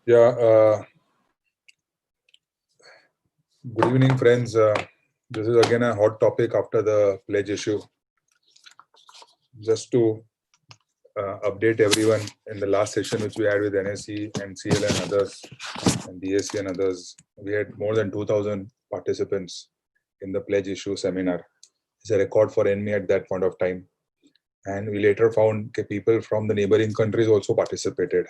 Yeah, good evening, friends. This is again a hot topic after the pledge issue. Just to update everyone, in the last session which we had with NSE, MCL and others, and BSC and others, we had more than 2,000 participants in the pledge issue seminar. It's a record for NME at that point of time. And we later found people from the neighboring countries also participated.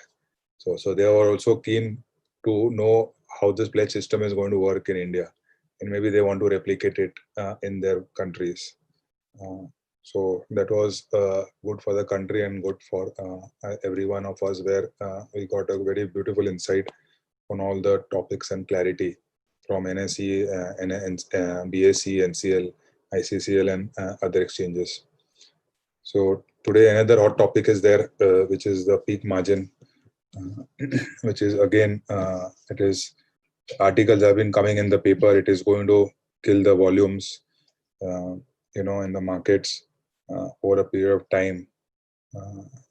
So they were also keen to know how this pledge system is going to work in India, and maybe they want to replicate it in their countries. So that was good for the country and good for every one of us, where we got a very beautiful insight on all the topics and clarity from NSE, BSC, NCL, ICCL, and other exchanges. So today another hot topic is there, which is the peak margin, which is again, it is articles have been coming in the paper. It is going to kill the volumes, in the markets over a period of time.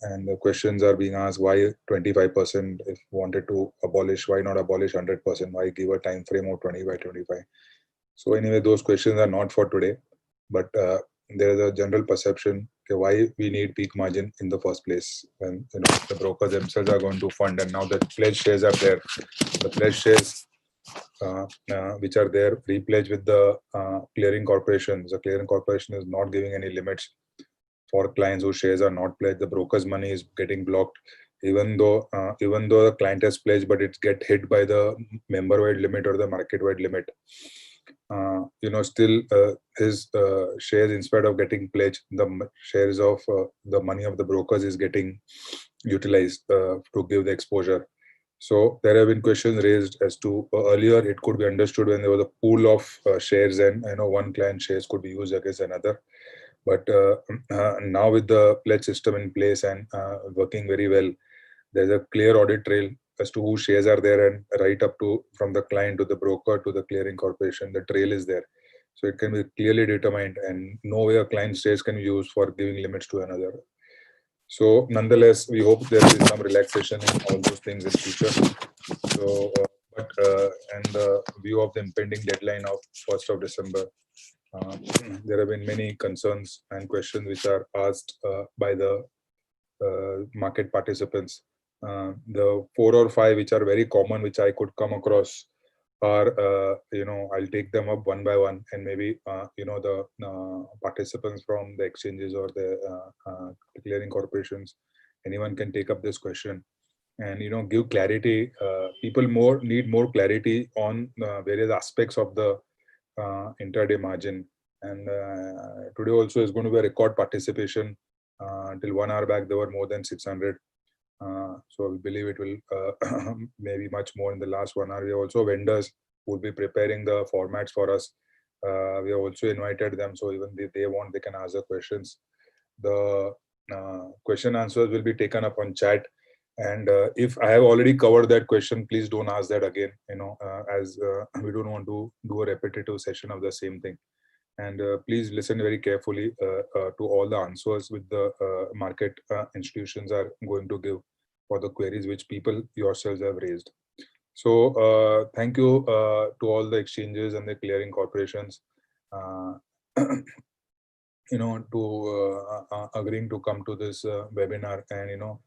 And the questions are being asked: why 25%? If wanted to abolish, why not abolish 100%? Why give a time frame of 25? So anyway, those questions are not for today, but there is a general perception why we need peak margin in the first place, when the brokers themselves are going to fund, and now the pledge shares are there. The pledge shares which are there pre-pledged with the clearing corporations. The clearing corporation is not giving any limits for clients whose shares are not pledged. The broker's money is getting blocked, even though the client has pledged, but it get hit by the member-wide limit or the market-wide limit. Still his shares, instead of getting pledged, the shares of the money of the brokers is getting utilized to give the exposure. So there have been questions raised as to earlier it could be understood when there was a pool of shares, and one client shares could be used against another. But now with the pledge system in place and working very well, there's a clear audit trail as to whose shares are there, and right up to from the client to the broker to the clearing corporation, the trail is there. So it can be clearly determined, and no way a client's shares can be used for giving limits to another. So nonetheless, we hope there is some relaxation in all those things in future. So, and the view of the impending deadline of 1st of December, there have been many concerns and questions which are asked by the market participants. The 4 or 5 which are very common, which I could come across, are I'll take them up one by one, and maybe the participants from the exchanges or the clearing corporations, anyone can take up this question and give clarity. People need more clarity on various aspects of the intraday margin. And today also is going to be a record participation. Until 1 hour back, there were more than 600. So we believe it will maybe much more in the last 1 hour. We have also vendors who will be preparing the formats for us. We have also invited them, so even if they want, they can ask the questions. The question answers will be taken up on chat. And if I have already covered that question, please don't ask that again, as we don't want to do a repetitive session of the same thing. And please listen very carefully to all the answers which the market institutions are going to give for the queries which people yourselves have raised. So thank you to all the exchanges and the clearing corporations, to agreeing to come to this webinar, and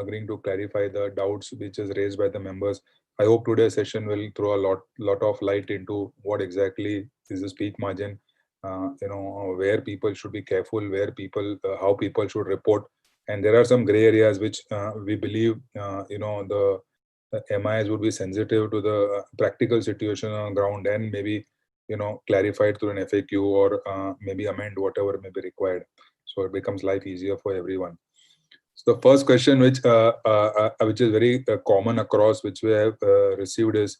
agreeing to clarify the doubts which is raised by the members. I hope today's session will throw a lot of light into what exactly is this peak margin, where people should be careful, where people, how people should report. And there are some gray areas which we believe, the MIs would be sensitive to the practical situation on ground, and maybe, clarified through an FAQ, or maybe amend whatever may be required. So it becomes life easier for everyone. So the first question, which is very common across, which we have received, is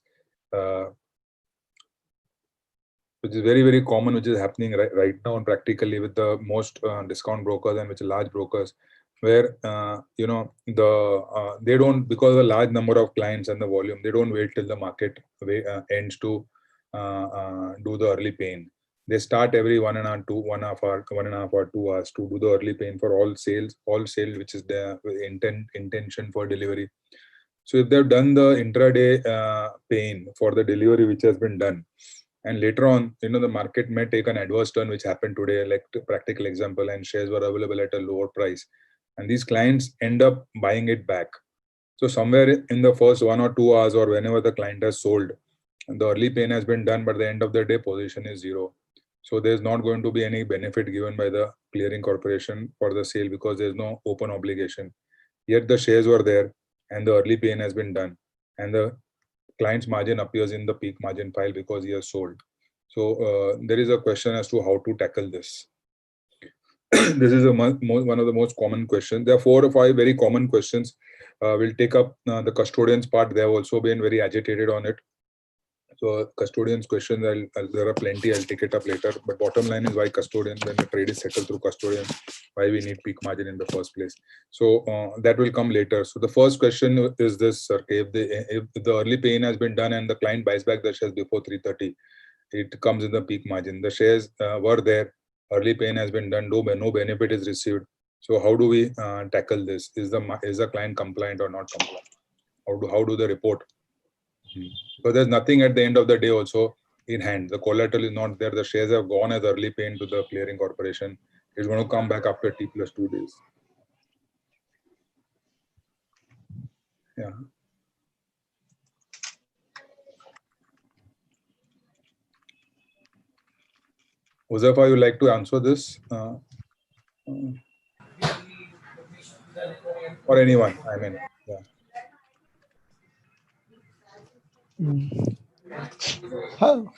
which is very, very common, which is happening right now and practically with the most discount brokers and which are large brokers, where they don't, because of the large number of clients and the volume, they don't wait till the market ends to do the early paying. They start every 1.5 hour, 2 hours to do the early paying for all sales which is the intention for delivery. So if they've done the intraday pain for the delivery which has been done, and later on, the market may take an adverse turn, which happened today, like practical example, and shares were available at a lower price, and these clients end up buying it back. So somewhere in the first 1 or 2 hours, or whenever the client has sold, the early pain has been done, but at the end of the day, position is zero. So there's not going to be any benefit given by the clearing corporation for the sale, because there's no open obligation. Yet the shares were there and the early pain has been done, and the client's margin appears in the peak margin file because he has sold. So there is a question as to how to tackle this. This is one of the most common questions. There are 4 or 5 very common questions. We'll take up the custodians part. They have also been very agitated on it. So custodians questions, there are plenty. I'll take it up later. But bottom line is, why custodian when the trade is settled through custodian? Why we need peak margin in the first place? So that will come later. So the first question is this, sir: if the early pain has been done and the client buys back the shares before 3:30, it comes in the peak margin. The shares were there. Early pain has been done. No benefit is received. So how do we tackle this? Is the client compliant or not compliant? How do they report? Because there's nothing at the end of the day also in hand. The collateral is not there. The shares have gone as early pain to the clearing corporation. It's going to come back after T+2 days. Yeah. Huzafa, you like to answer this? Or anyone, I mean. Yeah.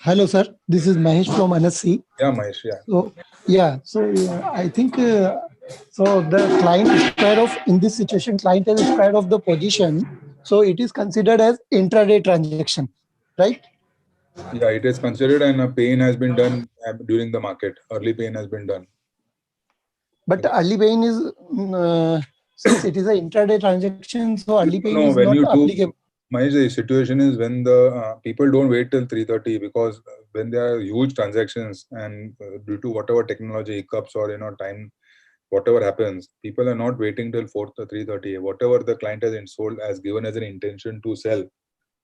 Hello, sir. This is Mahesh from NSC. Yeah, Mahesh. Yeah. I think so. The client is square of in this situation. Client is square of the position. So it is considered as intraday transaction, right? Yeah, it is considered, and a pain has been done during the market. Early pain has been done. But early pain is since it is an intraday transaction, so early pain is when not you applicable. Mahesh, the situation is when the people don't wait till 3:30, because when there are huge transactions and due to whatever technology hiccups or time, whatever happens, people are not waiting till 3:30. Whatever the client has sold as given as an intention to sell,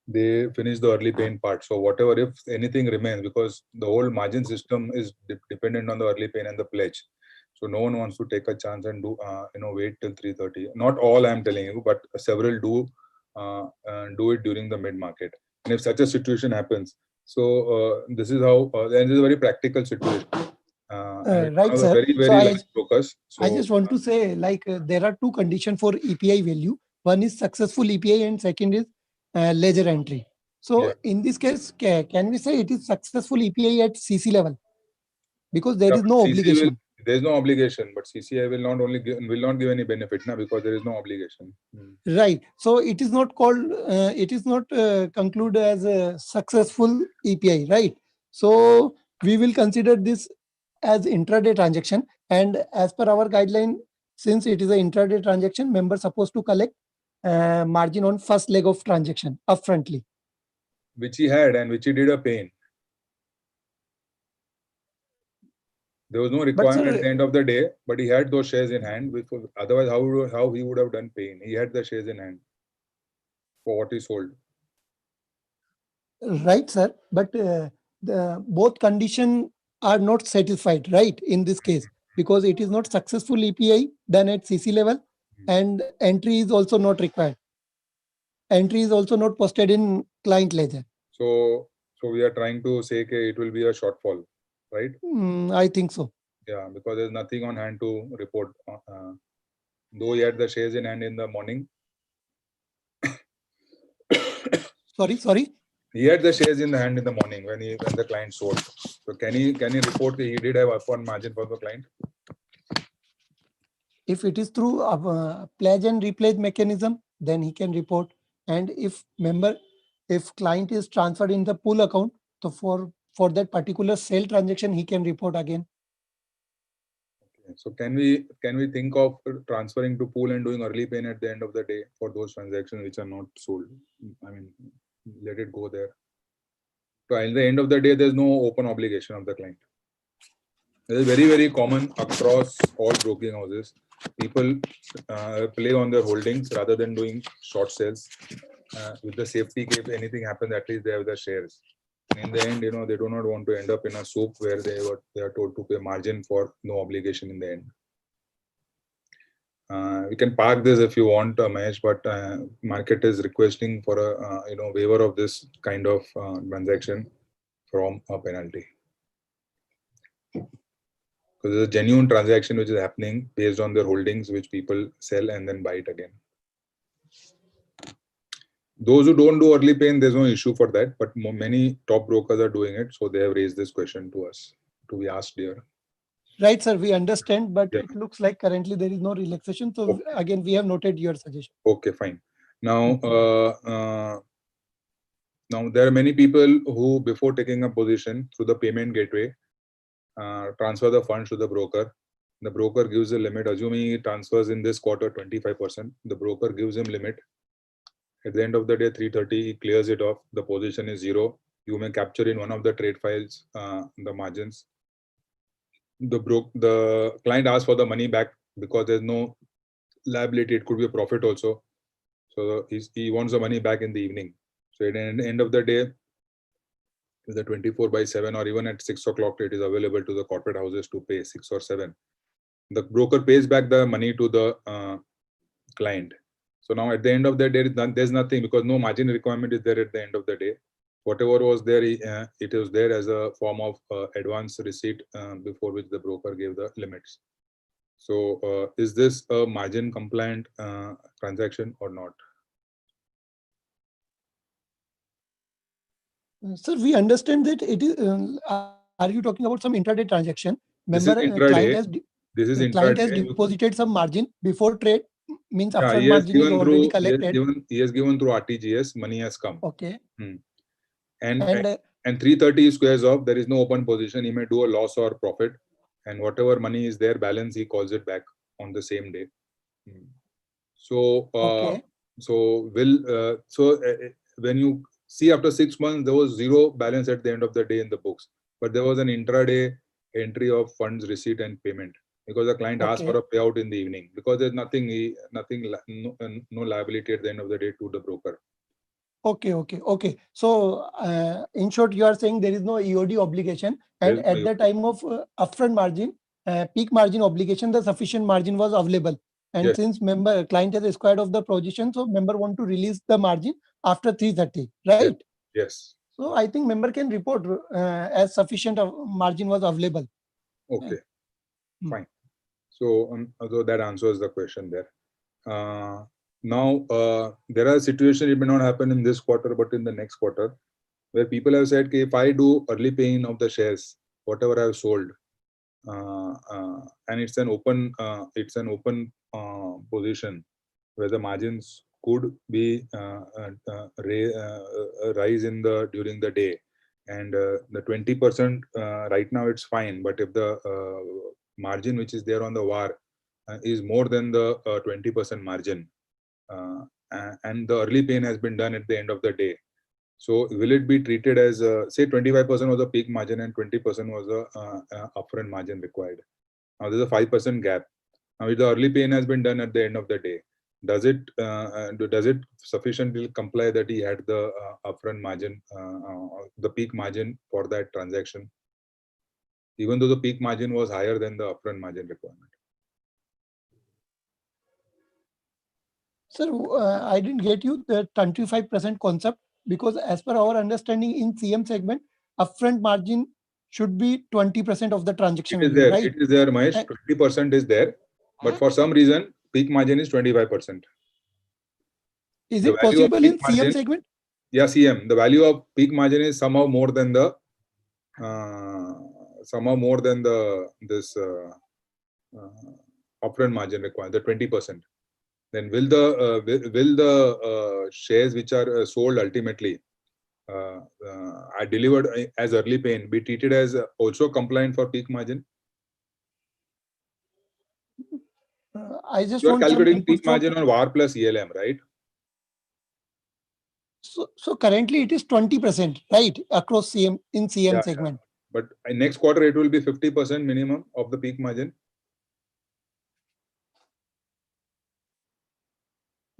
they finish the early pain part. So whatever, if anything remains, because the whole margin system is dependent on the early pain and the pledge. So no one wants to take a chance and do wait till 3:30. Not all, I'm telling you, but several do it during the mid market. And if such a situation happens, so this is how this is a very practical situation. Right, sir. Very, very large focus. So I just want to say, there are 2 conditions for EPI value. One is successful EPI and second is ledger entry. So in this case, can we say it is successful EPI at CC level? Because there is no obligation. There is no obligation, but CCI will not give any benefit now, because there is no obligation. Right. So it is not called. It is not concluded as a successful EPI, right? So we will consider this as intraday transaction, and as per our guideline, since it is an intraday transaction, member supposed to collect margin on first leg of transaction upfrontly, which he had and which he did a pain. There was no requirement at the end of the day, but he had those shares in hand. Otherwise, how he would have done pain? He had the shares in hand for what he sold. Right, sir. But the both conditions are not satisfied, right? In this case, because it is not successful EPI done at CC level, and entry is also not required. Entry is also not posted in client ledger. So we are trying to say that it will be a shortfall, right? I think so. Yeah, because there's nothing on hand to report. Though he had the shares in hand in the morning. Sorry. He had the shares in the hand in the morning when the client sold. So can he report that he did have upon margin for the client? If it is through a pledge and repledge mechanism, then he can report. And if client is transferred in the pool account, so for that particular sale transaction, he can report again. Okay. So can we think of transferring to pool and doing early pain at the end of the day for those transactions which are not sold? I mean, let it go there. So at the end of the day, there's no open obligation of the client. This is very, very common across all broking houses. People play on their holdings rather than doing short sales. with the safety, if anything happens, at least they have the shares. In the end, they do not want to end up in a soup where they are told to pay margin for no obligation in the end. We can park this if you want, Mahesh, but market is requesting for a waiver of this kind of transaction from a penalty. Because it's a genuine transaction which is happening based on their holdings, which people sell and then buy it again. Those who don't do early pay, there's no issue for that, but many top brokers are doing it, so they have raised this question to us to be asked here. Right, sir, we understand, but Yeah. it looks like currently there is no relaxation. So Okay. again, we have noted your suggestion. Okay, fine. Now, now there are many people who, before taking a position through the payment gateway, transfer the funds to the broker. The broker gives a limit, assuming he transfers in this quarter 25%. The broker gives him limit. At the end of the day, 3:30, he clears it off. The position is 0. You may capture in one of the trade files the margins. The client asks for the money back because there's no liability. It could be a profit also. So he wants the money back in the evening. So at the end of the day, the 24/7 or even at 6 o'clock, it is available to the corporate houses to pay 6 or 7. The broker pays back the money to the client. So now at the end of the day, there's nothing, because no margin requirement is there at the end of the day. Whatever was there, it was there as a form of advance receipt before which the broker gave the limits. So is this a margin compliant transaction or not? Sir, we understand that it is. Are you talking about some intraday transaction? This Member is intraday. client has deposited some margin before trade, means Yeah, upfront margin is already collected. He has given through RTGS, money has come. Okay. And 3:30 squares off, there is no open position. He may do a loss or profit, and whatever money is there, balance, he calls it back on the same day. So, when you see after 6 months, there was 0 balance at the end of the day in the books, but there was an intraday entry of funds receipt and payment, because the client asked for a payout in the evening, because there's no liability at the end of the day to the broker. Okay. So, in short, you are saying there is no EOD obligation, and at the time of upfront margin, peak margin obligation, the sufficient margin was available. And Yes. since client has acquired of the position, so member want to release the margin after 3:30, right? Yes. So I think member can report as sufficient margin was available. Okay, fine. So that answers the question there. Now, there are situations, it may not happen in this quarter, but in the next quarter, where people have said, if I do early paying of the shares, whatever I have sold, and it's an open position where the margins could be rise during the day, and the 20% right now it's fine, but if the margin which is there on the VAR is more than the 20% margin, and the early paying has been done at the end of the day, so will it be treated as say 25% was the peak margin and 20% was the upfront margin required? Now there's a 5% gap. Now if the early paying has been done at the end of the day, does it sufficiently comply that he had the upfront margin, the peak margin for that transaction, even though the peak margin was higher than the upfront margin requirement? Sir, I didn't get you the 25% concept, because as per our understanding in CM segment, upfront margin should be 20% of the transaction. It is there, right? It is there, Mahesh. 20% is there, but for some reason, peak margin is 25%. Is it possible in CM segment? Yeah, CM. The value of peak margin is somehow more than the this upfront margin required, the 20%. Then will the shares which are sold ultimately are delivered as early paying be treated as also compliant for peak margin? I just You are want calculating peak margin on VAR plus ELM, right? So currently it is 20%, right, across CM in CM segment. Yeah. But in next quarter it will be 50% minimum of the peak margin.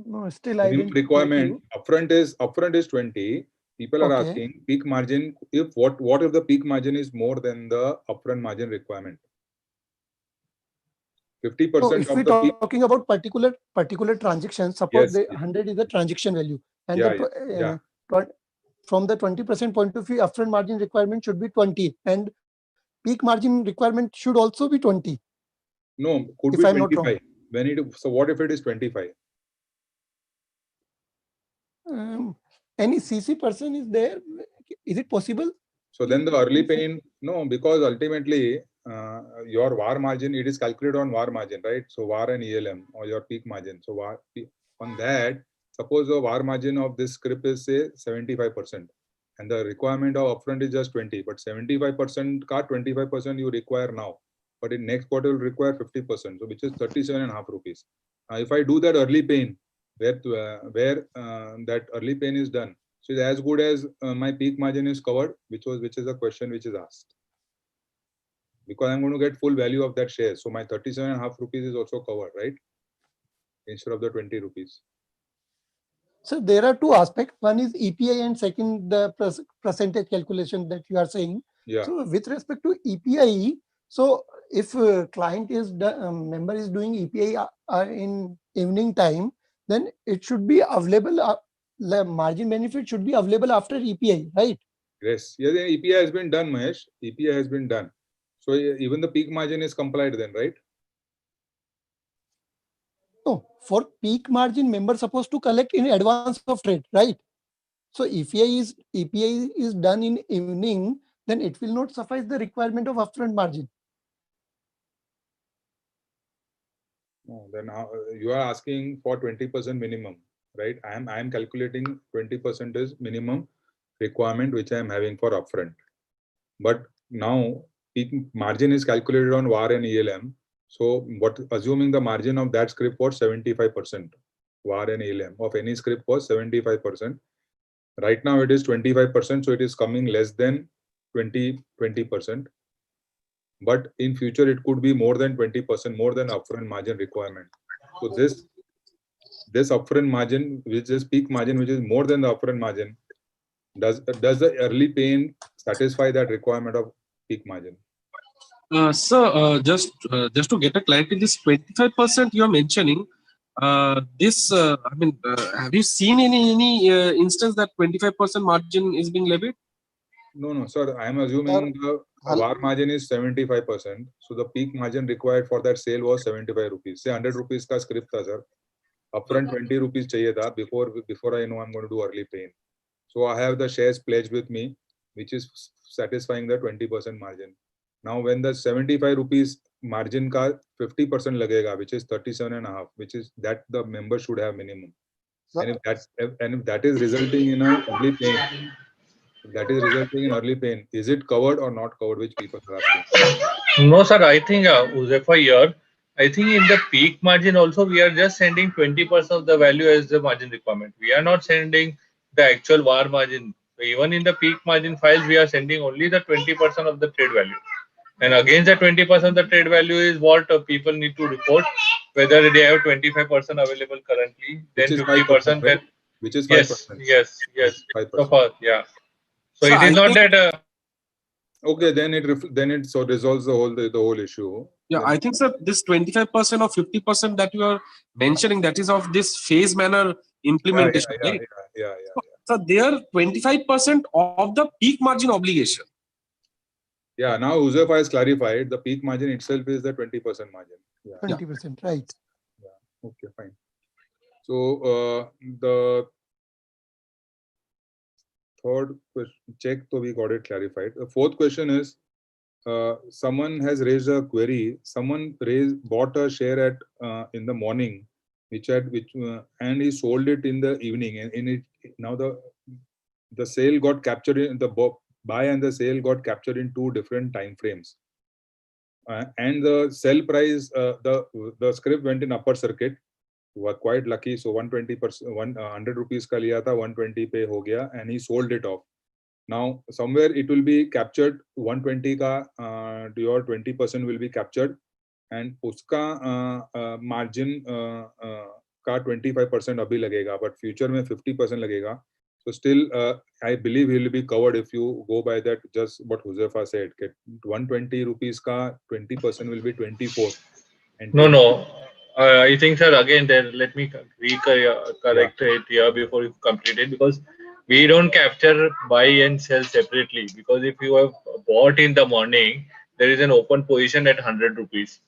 No, still I Minimum didn't get requirement you. upfront is 20. People are Okay. asking peak margin. If what if the peak margin is more than the upfront margin requirement? So 50% if we're of the peak. talking about particular transaction, suppose Yes. the 100 is the transaction value, and Yeah. Yeah. from the 20% point of view, upfront margin requirement should be 20, and peak margin requirement should also be 20. No, could If be I'm not wrong. 25. So what if it is 25? Any CC person is there? Is it possible? So then the early pain, no, because ultimately your VAR margin, it is calculated on VAR margin, right? So VAR and ELM or your peak margin. So on that, suppose the VAR margin of this script is say 75%, and the requirement of upfront is just 20, but 75% car 25% you require now, but in next quarter will require 50%, so which is 37.5 rupees. If I do that early pain, where that early pain is done, so it's as good as my peak margin is covered, which is a question which is asked. Because I'm going to get full value of that share. So my 37.5 rupees is also covered, right? Instead of the 20 rupees. So there are two aspects. One is EPI and second the percentage calculation that you are saying. Yeah. So with respect to EPI, so if client is member is doing EPI in evening time, then it should be available. The margin benefit should be available after EPI, right? Yes. Yeah, the EPI has been done, Mahesh. EPI has been done. So even the peak margin is complied then, right? No, for peak margin, member supposed to collect in advance of trade, right? So if EPI is done in evening, then it will not suffice the requirement of upfront margin. No, then you are asking for 20% minimum, right? I am calculating 20% is minimum requirement which I am having for upfront. But now peak margin is calculated on VAR and ELM. So assuming the margin of that script was 75%, VAR and ELM of any script was 75%. Right now it is 25%, so it is coming less than 20%. But in future it could be more than 20%, more than upfront margin requirement. So this upfront margin, which is peak margin, which is more than the upfront margin, does the early pain satisfy that requirement of peak margin? Just to get a clarity, this 25% you are mentioning, have you seen any instance that 25% margin is being levied? No, sir. I am assuming the VAR margin is 75%. So the peak margin required for that sale was 75 rupees. Say 100 rupees ka script tha, sir. Upfront 20 rupees chahiye tha before I know I'm going to do early pain. So I have the shares pledged with me, which is satisfying the 20% margin. Now when the 75 rupees margin ka 50% lagega, which is 37.5, which is that the member should have minimum. And if that is resulting in a early pain, is it covered or not covered, which people are asking? No, sir. I think Uzefa here. I think in the peak margin also we are just sending 20% of the value as the margin requirement. We are not sending the actual VAR margin. So even in the peak margin files, we are sending only the 20% of the trade value. And against the 20% the trade value is what people need to report, whether they have 25% available currently, then 50%. Right? Which is 5%. Yes. 5%. So far, yeah. So Sir, it is not that. Okay, then it so resolves the whole issue. Yeah, then, I think, sir, this 25% or 50% that you are mentioning, that is of this phase manner implementation, right? Yeah. So they are 25% of the peak margin obligation. Yeah, now Uzefa has clarified the peak margin itself is the 20% margin. Yeah. 20%, right? Yeah. Okay, fine. So the third question, check, so we got it clarified. The fourth question is, someone has raised a query. Someone bought a share at in the morning, and he sold it in the evening. And in it now the sale got captured in the buy and the sale got captured in two different time frames. And the sell price, the script went in upper circuit. Were quite lucky. So 120%, 100 rupees ka liya tha, 120 pe ho gaya, and he sold it off. Now somewhere it will be captured 120 ka your 20% will be captured, and uska margin का 25% अभी लगेगा, but future में 50% लगेगा. So still, I believe he will be covered if you go by that. Just what Huzefa said, 120 rupees ka 20% will be 24. And No. I think, sir, again, there, let me correct it here before you complete it, because we don't capture buy and sell separately. Because if you have bought in the morning, there is an open position at 100 rupees.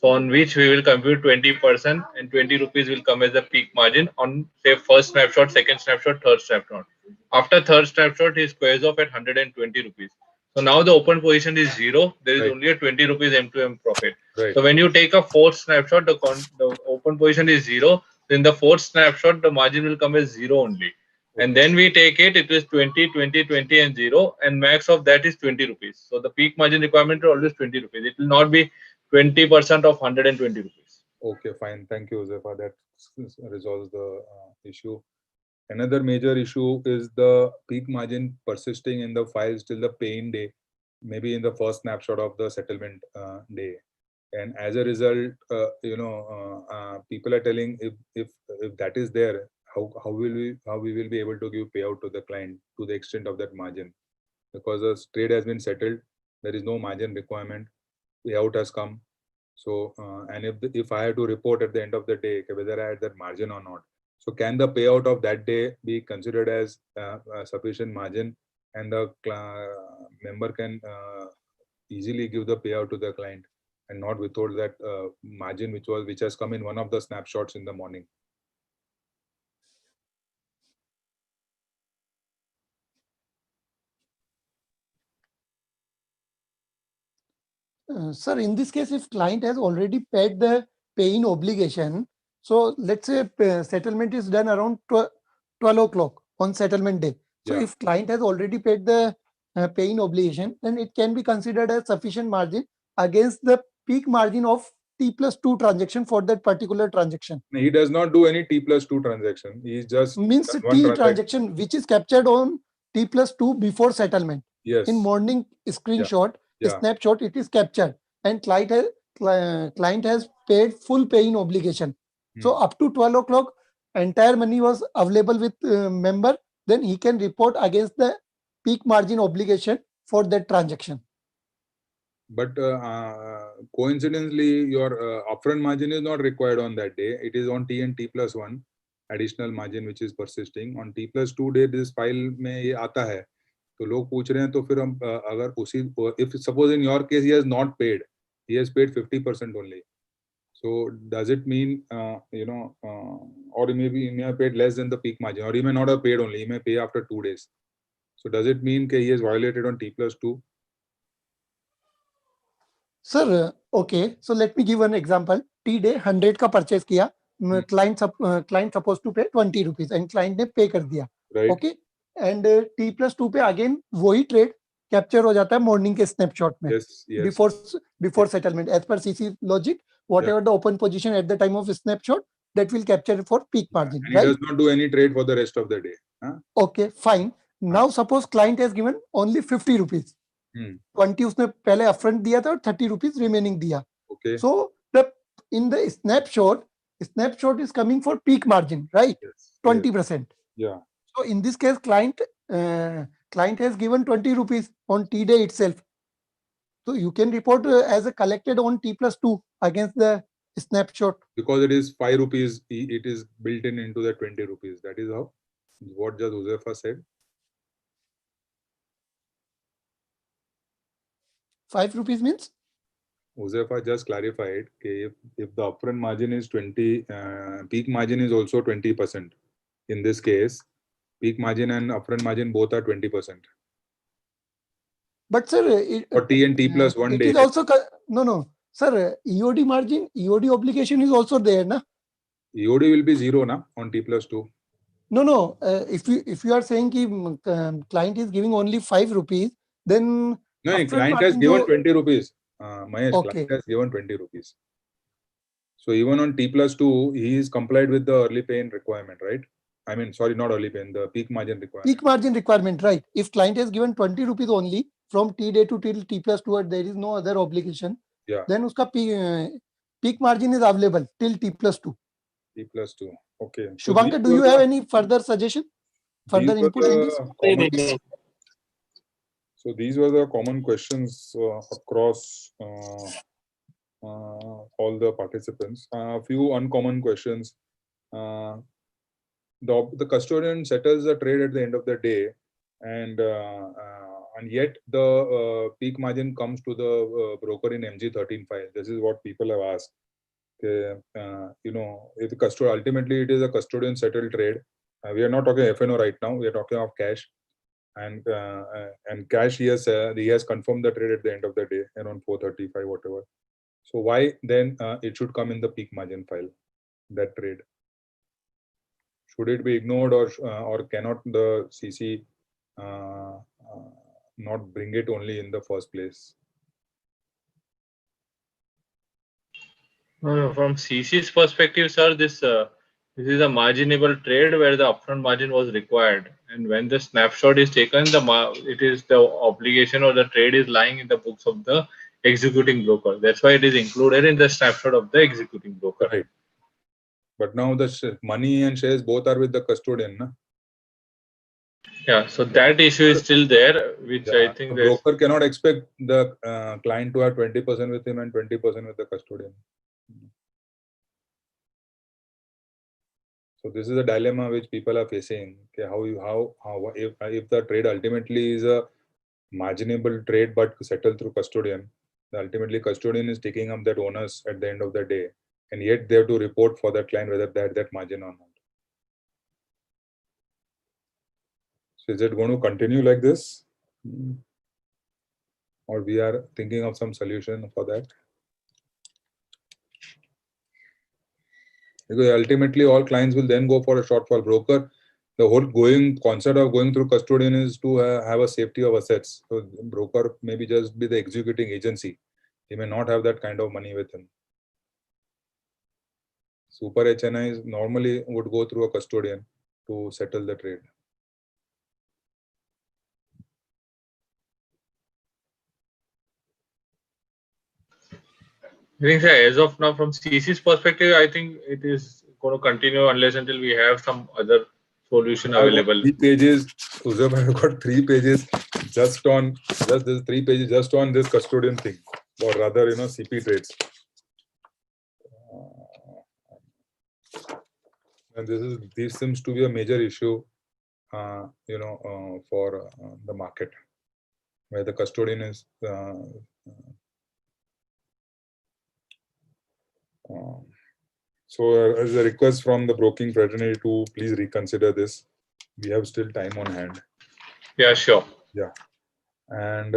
So on which we will compute 20%, and 20 rupees will come as the peak margin on, say, first snapshot, second snapshot, third snapshot. After third snapshot, he squares off at 120 rupees. So now the open position is 0. There is Right. only a 20 rupees M2M profit. Right. So when you take a fourth snapshot, the open position is 0. In the fourth snapshot, the margin will come as 0 only. And then we take it is 20, 20, 20 and 0, and max of that is 20 rupees. So the peak margin requirement is always 20 rupees. It will not be 20% of 120 rupees. Okay, fine. Thank you, Huzefa. That resolves the issue. Another major issue is the peak margin persisting in the files till the pay-in day, maybe in the first snapshot of the settlement day. And as a result, people are telling if that is there, how we will be able to give payout to the client to the extent of that margin, because the trade has been settled, there is no margin requirement, payout has come. So and if I have to report at the end of the day whether I had that margin or not, so can the payout of that day be considered as a sufficient margin, and the member can easily give the payout to the client and not withhold that margin which has come in one of the snapshots in the morning? Sir, in this case, if client has already paid the pay-in obligation, so let's say settlement is done around 12 o'clock on settlement day. So Yeah. if client has already paid the pay-in obligation, then it can be considered as sufficient margin against the peak margin of T+2 transaction for that particular transaction. He does not do any T+2 transaction. He just Means done T one transaction which is captured on T+2 before settlement. Yes. In morning screenshot, Yeah. snapshot, it is captured, and client has paid full pay-in obligation. So up to 12 o'clock, entire money was available with member. Then he can report against the peak margin obligation for that transaction. But coincidentally, your upfront margin is not required on that day. It is on T and T+1 additional margin which is persisting. On T+2 day this file में ये आता है, तो लोग पूछ रहे हैं, तो फिर हम अगर उसी, if suppose in your case he has not paid, he has paid 50% only. So does it mean or he may have paid less than the peak margin, or he may not have paid only, he may pay after 2 days. So does it mean that he has violated on T+2? Sir, okay. So let me give an example. T day 100 का purchase किया, client supposed to pay 20 rupees and client ने pay कर दिया. Right. Okay. And T+2 पे again वही trade capture हो जाता है morning के snapshot में. Yes, yes. Before settlement, as per CC logic, whatever the open position at the time of snapshot, that will capture for peak margin. And right? he does not do any trade for the rest of the day. Huh? Okay, fine. Now suppose client has given only 50 rupees. 20 उसने पहले upfront दिया था और 30 rupees remaining दिया. Okay. So in the snapshot is coming for peak margin, right? Yes. 20%. Yeah. So in this case, client has given 20 rupees on T day itself. So you can report as a collected on T+2 against the snapshot. Because it is 5 rupees, it is built into the 20 rupees. That is how, what Judge Huzefa said. 5 rupees means? Huzefa just clarified if the upfront margin is 20, peak margin is also 20%. In this case, peak margin and upfront margin both are 20%. But sir, for T and T+1 it day. is also no, sir. EOD margin, EOD obligation is also there, na? EOD will be 0, na, on T+2. No. If you are saying that client is giving only 5 rupees, then no, client has given 20 rupees. Mahesh, okay. Client has given 20 rupees. So even on T+2, he is complied with the early pay-in requirement, right? I mean, sorry, not early pay-in, the peak margin requirement. Peak margin requirement, right? If client has given 20 rupees only from T day to till T+2, there is no other obligation. Yeah. Then uska peak margin is available till T+2. T+2. Okay. Shubhankar, do you have any further suggestion? Further input in this? So these were the common questions across all the participants. A few uncommon questions. The custodian settles the trade at the end of the day, and yet the peak margin comes to the broker in MG13 file. This is what people have asked. Okay, if the custodian, ultimately it is a custodian settled trade. We are not talking FNO right now. We are talking of cash, and cash he has confirmed the trade at the end of the day around 4:35 whatever. So why then it should come in the peak margin file, that trade? Should it be ignored, or cannot the CC not bring it only in the first place? No, from CC's perspective, sir, this is a marginable trade where the upfront margin was required, and when the snapshot is taken, it is the obligation or the trade is lying in the books of the executing broker. That's why it is included in the snapshot of the executing broker. Right. But now the money and shares both are with the custodian, na? Yeah, so that issue is still there, which I think the broker cannot expect the client to have 20% with him and 20% with the custodian. So this is a dilemma which people are facing. Okay, how if the trade ultimately is a marginable trade but settled through custodian, ultimately custodian is taking up that onus at the end of the day, and yet they have to report for that client whether they had that margin or not. So is it going to continue like this, or we are thinking of some solution for that? Because ultimately all clients will then go for a shortfall broker. The whole concept of going through custodian is to have a safety of assets. So broker maybe just be the executing agency. He may not have that kind of money with him. Super HNIs normally would go through a custodian to settle the trade. I think as of now, from CC's perspective, I think it is going to continue unless until we have some other solution available. 3 pages. I've got 3 pages just on this 3 pages just on this custodian thing, or rather, CP trades. And this seems to be a major issue, for the market, where the custodian is. So as a request from the broking fraternity to please reconsider this. We have still time on hand. Yeah, sure. Yeah. And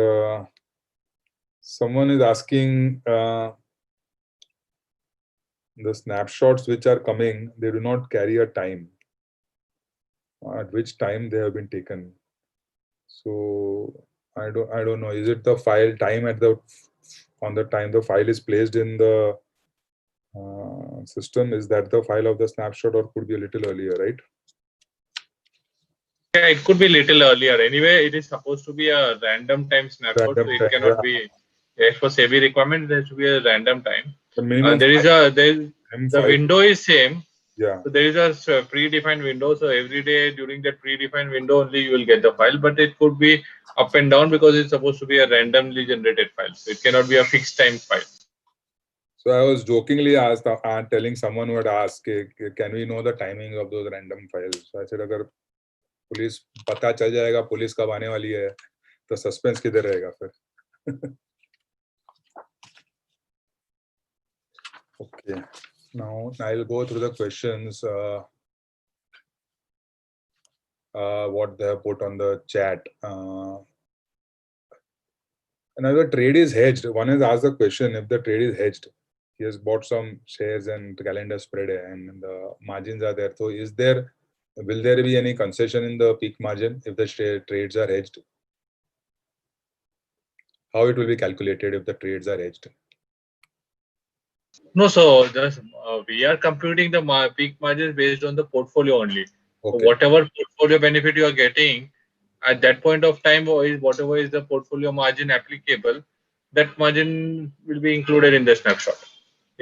someone is asking the snapshots which are coming, they do not carry a time at which time they have been taken. So I don't know. Is it the file time on the time the file is placed in the system? Is that the file of the snapshot, or could be a little earlier, right? Yeah, it could be little earlier. Anyway, it is supposed to be a random time snapshot. So it cannot be, as for SEBI requirement, there should be a random time. The window is same. Yeah. So there is a predefined window. So every day during that predefined window only you will get the file, but it could be up and down because it's supposed to be a randomly generated file. So it cannot be a fixed time file. So I was jokingly telling someone who had asked, can we know the timing of those random files? So I said, अगर police पता चल जाएगा police कब आने वाली है, तो suspense किधर रहेगा फिर? Okay. Now I'll go through the questions. What they have put on the chat. Another trade is hedged. One has asked the question, if the trade is hedged, he has bought some shares and the calendar spread and the margins are there. So will there be any concession in the peak margin if the trades are hedged? How it will be calculated if the trades are hedged? No, so we are computing the peak margins based on the portfolio only. Okay. So whatever portfolio benefit you are getting at that point of time, or whatever is the portfolio margin applicable, that margin will be included in the snapshot.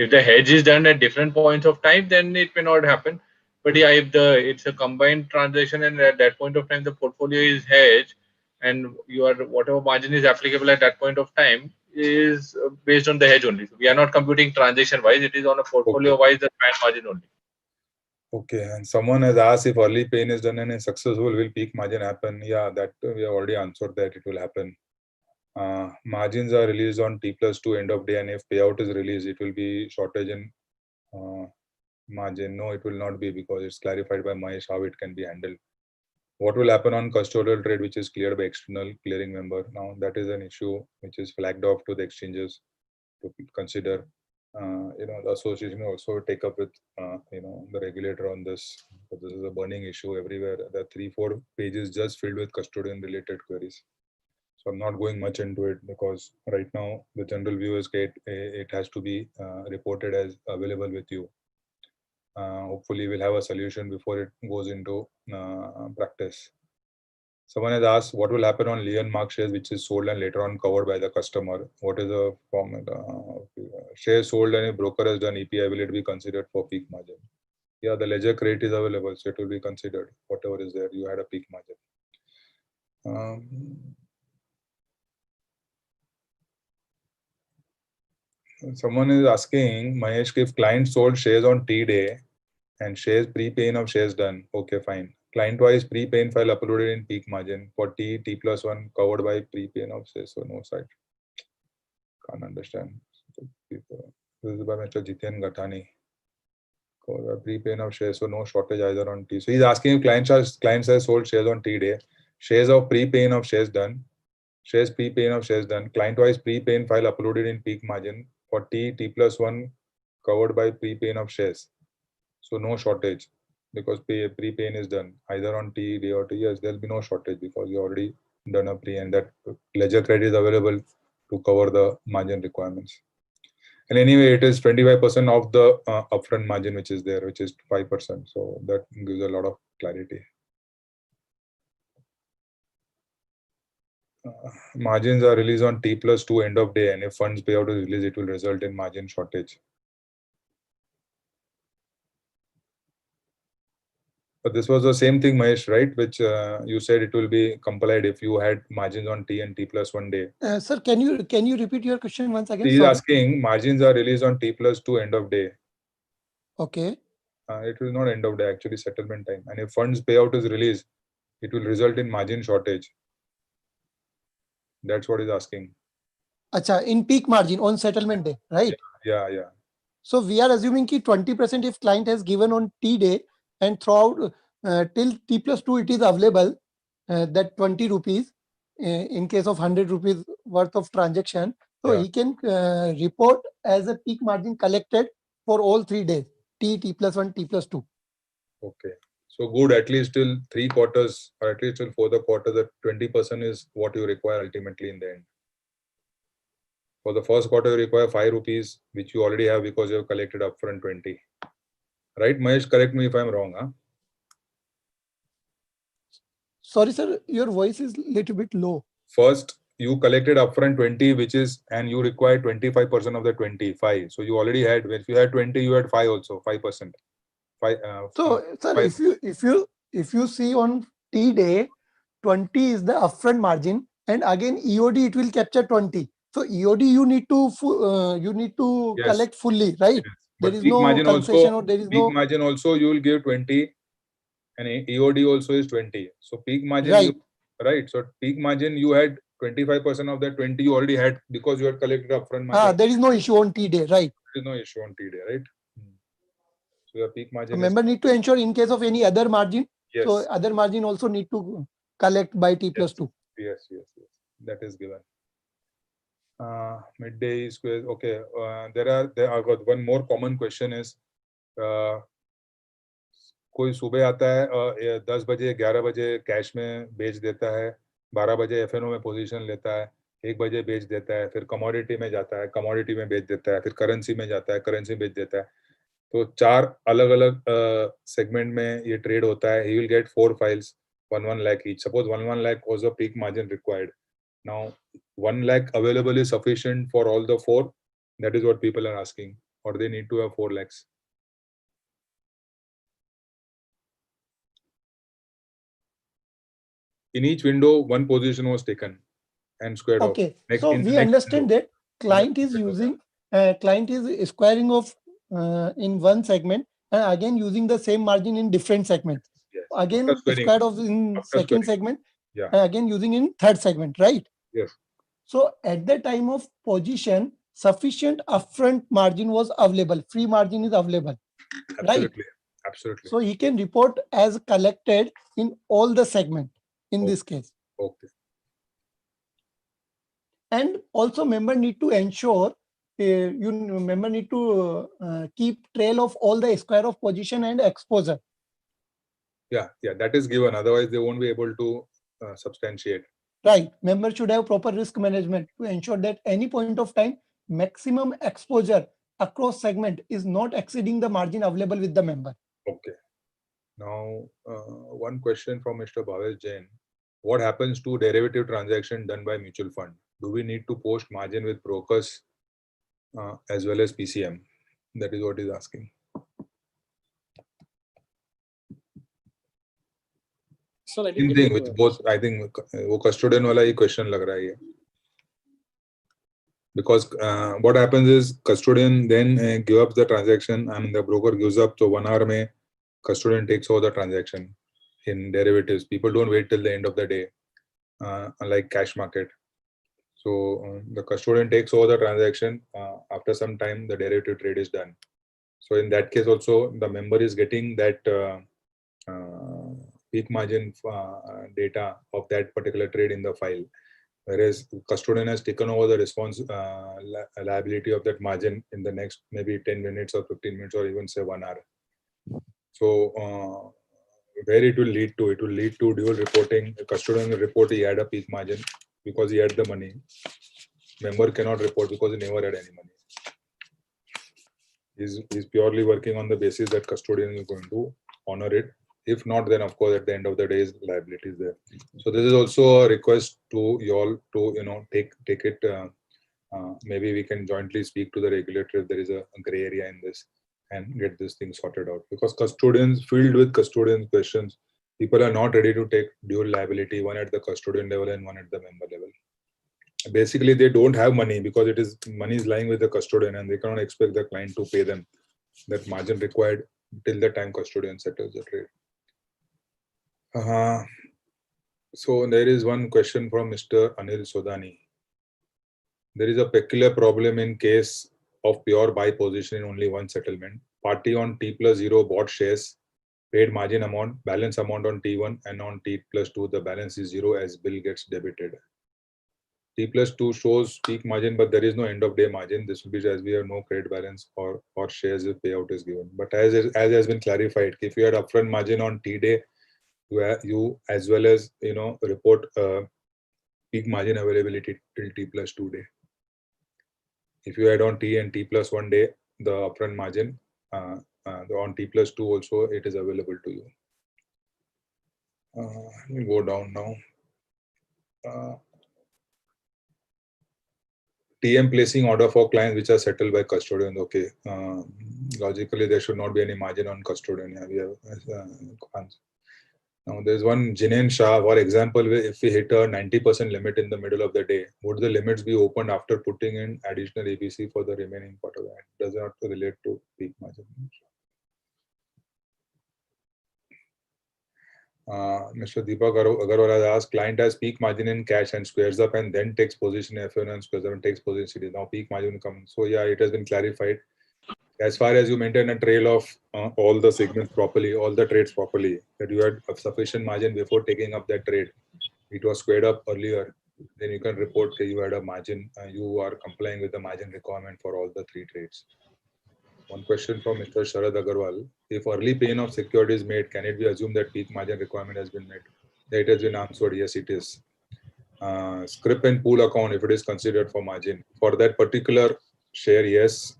If the hedge is done at different points of time, then it may not happen. But yeah, if it's a combined transaction and at that point of time the portfolio is hedged, and your whatever margin is applicable at that point of time is based on the hedge only. So we are not computing transaction wise; it is on a portfolio wise the span margin only. Okay, and someone has asked if early pain is done and is successful, will peak margin happen? Yeah, that we have already answered that it will happen. Margins are released on T+2 end of day, and if payout is released, it will be shortage in margin. No, it will not be, because it's clarified by Mahesh how it can be handled. What will happen on custodial trade, which is cleared by external clearing member? Now that is an issue which is flagged off to the exchanges to consider. The association will also take up with the regulator on this. This is a burning issue everywhere. There are 3-4 pages just filled with custodian related queries. So I'm not going much into it, because right now the general view is that it has to be reported as available with you. Hopefully we'll have a solution before it goes into practice. Someone has asked what will happen on lien mark shares which is sold and later on covered by the customer. What is the format? Shares sold and a broker has done EPI, will it be considered for peak margin? Yeah, the ledger credit is available, so it will be considered. Whatever is there, you had a peak margin. Someone is asking, Mahesh, if client sold shares on T-day and shares pre-pain of shares done, okay, fine. Client-wise pre-pain file uploaded in peak margin for T+1 covered by pre-pain of shares, so no site. Can't understand. This is by Mr. Jiten Gathani. Covered by pre-pain of shares, so no shortage either on T. So he's asking if client has sold shares on T-day, shares of pre-pain of shares done, shares pre-pain of shares done, client-wise pre-pain file uploaded in peak margin for T+1 covered by pre-pain of shares. So no shortage, because pre-pain is done either on T day or T. Yes, there'll be no shortage because you already done a pre, and that ledger credit is available to cover the margin requirements. And anyway, it is 25% of the upfront margin which is there, which is 5%. So that gives a lot of clarity. Margins are released on T+2 end of day, and if funds payout is released, it will result in margin shortage. But this was the same thing, Mahesh, right? Which you said it will be complied if you had margins on T and T+1 day. Sir, can you repeat your question once again? He is asking, margins are released on T+2 end of day. Okay. It will not end of day, actually settlement time. And if funds payout is released, it will result in margin shortage. That's what he's asking. Acha, in peak margin on settlement day, right? Yeah. So we are assuming ki 20% if client has given on T day and throughout till T+2 it is available, that 20 rupees in case of 100 rupees worth of transaction. So he can report as a peak margin collected for all 3 days, T+1, T+2. Okay. So good, at least till 3 quarters or at least till 4th quarter, that 20% is what you require ultimately in the end. For the first quarter, you require 5 rupees, which you already have because you have collected upfront 20. Right, Mahesh? Correct me if I'm wrong. Huh? Sorry, sir, your voice is a little bit low. First, you collected upfront 20, which is, and you require 25% of the 25. So you already had, if you had 20, you had 5 also, 5%. So, sir, if you see on T day, 20 is the upfront margin, and again EOD it will capture 20. So EOD you need to Yes. collect fully, right? Yes. There But is peak no margin concession also, or there is peak no margin also you will give 20, and EOD also is 20. So peak margin, right. Right. So peak margin you had 25% of that 20 you already had because you had collected upfront margin. There is no issue on T day, right? There is no issue on T day, right? So your peak margin. So member need to ensure in case of any other margin. Yes. So other margin also need to collect by T+2. Yes. That is given. Midday is okay. I've got one more common question is, कोई सुबह आता है 10 बजे 11 बजे cash में बेच देता है, 12 बजे FNO में पोजीशन लेता है, 1 बजे बेच देता है, फिर कमोडिटी में जाता है, कमोडिटी में बेच देता है, फिर करेंसी में जाता है, करेंसी बेच देता है. तो 4 अलग-अलग सेगमेंट में ये ट्रेड होता है. He will get 4 files, 1 lakh each. Suppose 1 lakh was the peak margin required. Now 1 lakh available is sufficient for all the 4. That is what people are asking. or they need to have 4 lakhs? In each window, one position was taken and squared off. Okay, Next- so in the we next understand window. that client is using, client is squaring off in one segment and again using the same margin in different segments. Yes. Again After squaring. squared off in After second squaring. segment, Yeah. and again using in third segment, right? Yes. So at the time of position, sufficient upfront margin was available, free margin is available, right? Absolutely. Absolutely. So he can report as collected in all the segment in this case. Okay. And also member need to ensure, member need to keep trail of all the square of position and exposure. Yeah. That is given. Otherwise, they won't be able to substantiate. Right. Member should have proper risk management to ensure that any point of time, maximum exposure across segment is not exceeding the margin available with the member. Okay. Now, one question from Mr. Bhavesh Jain. What happens to derivative transaction done by mutual fund? Do we need to post margin with brokers as well as PCM? That is what he's asking. Sir, I Same didn't thing get with you. both. I think वो custodian वाला ही question लग रहा है. Because what happens is custodian then give up the transaction and the broker gives up. So 1 hour में custodian takes over the transaction in derivatives. People don't wait till the end of the day, unlike cash market. So the custodian takes over the transaction. After some time, the derivative trade is done. So in that case, also the member is getting that peak margin data of that particular trade in the file, whereas custodian has taken over the liability of that margin in the next maybe 10 minutes or 15 minutes or even say 1 hour. So where it will lead to? It will lead to dual reporting. The custodian will report he had a peak margin because he had the money. Member cannot report because he never had any money. He's purely working on the basis that custodian is going to honor it. If not, then of course at the end of the day, his liability is there. So this is also a request to you all to take it. Maybe we can jointly speak to the regulator if there is a gray area in this and get this thing sorted out. Because custodians filled with custodian questions, people are not ready to take dual liability, one at the custodian level and one at the member level. Basically, they don't have money because money is lying with the custodian and they cannot expect the client to pay them that margin required till the time custodian settles the trade. So there is one question from Mr. Anil Sodani. There is a peculiar problem in case of pure buy position in only one settlement. Party on T+0 bought shares, paid margin amount, balance amount on T1, and on T+2 the balance is 0 as bill gets debited. T+2 shows peak margin, but there is no end of day margin. This will be as we have no credit balance or shares if payout is given. But as has been clarified, if you had upfront margin on T day, you as well as report peak margin availability till T+2 day. If you add on T and T+1 day, the upfront margin on T+2 also it is available to you. Let me go down now. TM placing order for clients which are settled by custodian. Okay, logically there should not be any margin on custodian. Yeah, we have. Now there's one Jinesh Shah, for example, if we hit a 90% limit in the middle of the day, would the limits be opened after putting in additional ABC for the remaining part of that? Does not relate to peak margin. Mr. Deepak Agarwal has asked, client has peak margin in cash and squares up and then takes position F1 and squares up and takes position CD. Now peak margin comes. So yeah, it has been clarified. As far as you maintain a trail of all the segments properly, all the trades properly, that you had a sufficient margin before taking up that trade, it was squared up earlier, then you can report that you had a margin, you are complying with the margin requirement for all the 3 trades. One question from Mr. Sharad Agarwal. If early paying of security is made, can it be assumed that peak margin requirement has been met? It has been answered, yes, it is. Scrip and pool account, if it is considered for margin. For that particular share, yes,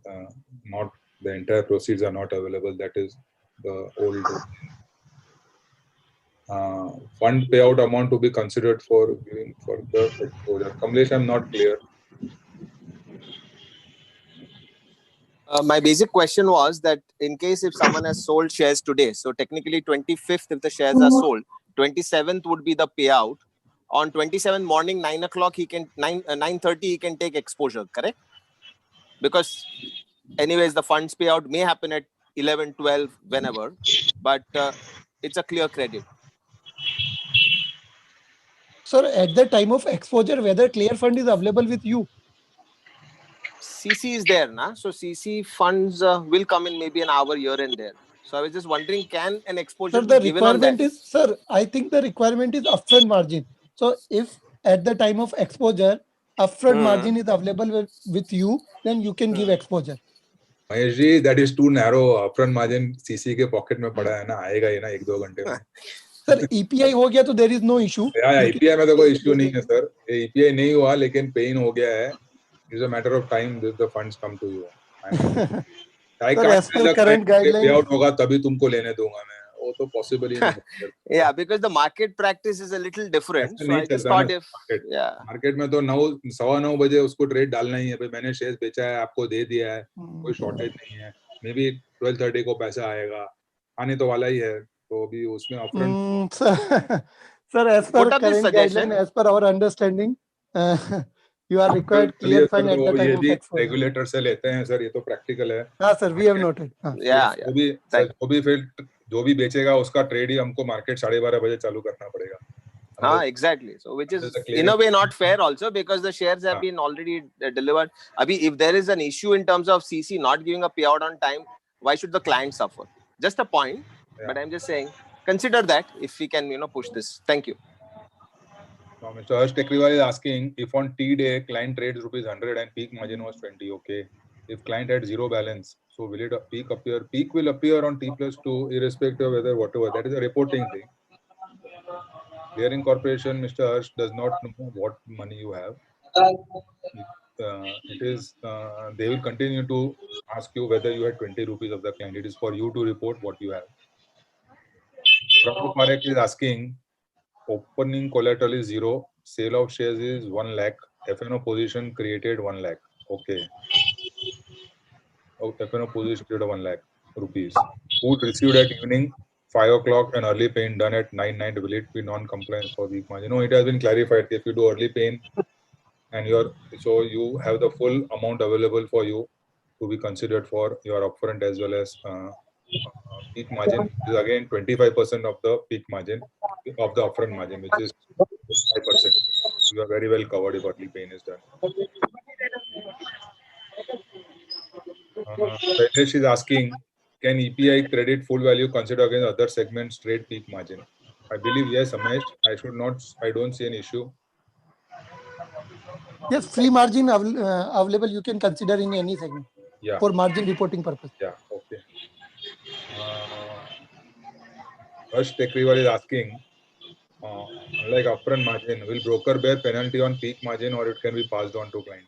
not the entire proceeds are not available. That is the old fund payout amount to be considered for giving further exposure. Kamlesh, I'm not clear. My basic question was that in case if someone has sold shares today, so technically 25th if the shares are sold, 27th would be the payout. On 27th morning 9 o'clock he can 9:30 he can take exposure, correct? Because anyways the funds payout may happen at 11, 12, whenever, but it's a clear credit. Sir, at the time of exposure, whether clear fund is available with you? CC is there, na? So CC funds will come in maybe an hour here and there. So I was just wondering, can an exposure Sir, be the given on that? requirement is, sir, I think the requirement is upfront margin. So if at the time of exposure, upfront margin is available with you, then you can give exposure. Mahesh ji, that is too narrow. Upfront margin CC के pocket में पड़ा है ना, आएगा ही ना 1-2 घंटे में. Sir, EPI हो गया तो there is no issue. या EPI में तो कोई issue नहीं है सर. EPI नहीं हुआ लेकिन pain हो गया है. It's a matter of time that the funds come to you. I Sir, can't as tell per the current client guidelines, payout होगा तभी तुमको लेने दूंगा मैं. वो तो possible ही नहीं है. Yeah, because the market practice is a little different. ऐसा So नहीं I just चलता thought ना if, market. yeah. मार्केट में तो 9:15 बजे उसको ट्रेड डालना ही है. भाई मैंने शेयर्स बेचा है, आपको दे दिया है, कोई शॉर्टेज नहीं है. मे बी 12:30 को पैसा आएगा, आने तो वाला ही है. तो अभी उसमें upfront sir, as per Put up this current suggestion. guideline, as per our understanding, you are required clear fund at the ये time of भी exposure. रेगुलेटर से लेते हैं सर. ये तो प्रैक्टिकल है. हाँ sir, we have noted. हाँ. Yeah, वो भी right. जो भी फिर जो भी बेचेगा उसका ट्रेड ही हमको मार्केट 12:30 बजे चालू करना पड़ेगा. Exactly. So which is There's a in clearance. a way not fair also because the shares have been already delivered. Abhi, if there is an issue in terms of CC not giving a payout on time, why should the client suffer? Just a point, but I'm just saying, consider that if we can, push this. Thank you. Now, Mr. Harsh Tekriwal is asking if on T day client trades rupees 100 and peak margin was 20. Okay. If client had zero balance, so will it peak appear? Peak will appear on T+2 irrespective of whether whatever. That is a reporting thing. Clearing corporation, Mr. Harsh does not know what money you have. It is they will continue to ask you whether you had 20 rupees of the client. It is for you to report what you have. Prabhu Parekh is asking, opening collateral is 0, sale of shares is 1 lakh, FNO position created 1 lakh. Okay. FNO position created 1 lakh rupees. Food received at evening 5 o'clock and early paying done at 9:09. Will it be non-compliance for weak margin? No, it has been clarified. If you do early paying and you have the full amount available for you to be considered for your upfront as well as peak margin is again 25% of the peak margin of the upfront margin, which is 5%. You are very well covered if early paying is done. Rajnesh is asking, can EPI credit full value consider against other segments trade peak margin? I believe yes, Amesh. I don't see an issue. Yes, free margin available you can consider in any segment. Yeah. For margin reporting purpose. Yeah. Okay. Harsh Tekriwal is asking, unlike upfront margin, will broker bear penalty on peak margin or it can be passed on to client?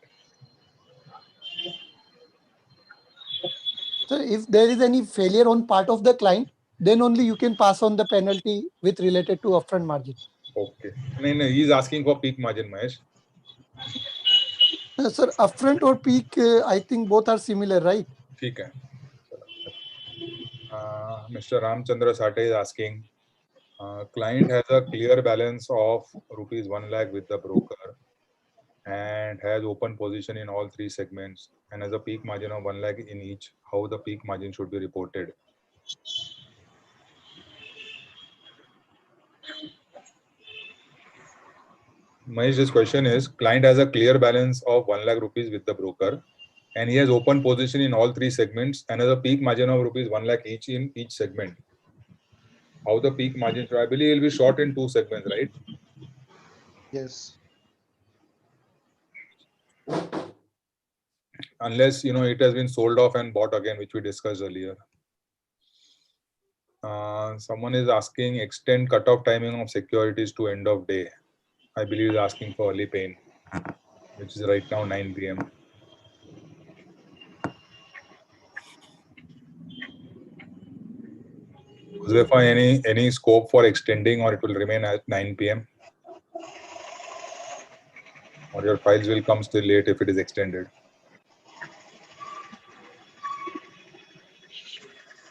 So if there is any failure on part of the client, then only you can pass on the penalty with related to upfront margin. Okay. No, he is asking for peak margin, Mahesh. Sir, upfront or peak, I think both are similar, right? ठीक है. Mr. Ramchandra Sate is asking, client has a clear balance of rupees 1 lakh with the broker and has open position in all 3 segments and has a peak margin of 1 lakh in each. How the peak margin should be reported? Mahesh's question is, client has a clear balance of 1 lakh rupees with the broker and he has open position in all 3 segments and has a peak margin of rupees 1 lakh each in each segment. How the peak margin? I believe it will be short in 2 segments, right? Yes. Unless it has been sold off and bought again, which we discussed earlier. Someone is asking, extend cutoff timing of securities to end of day. I believe is asking for early paying, which is right now 9 p.m. Is there any scope for extending, or it will remain at 9 p.m. or your files will come still late if it is extended?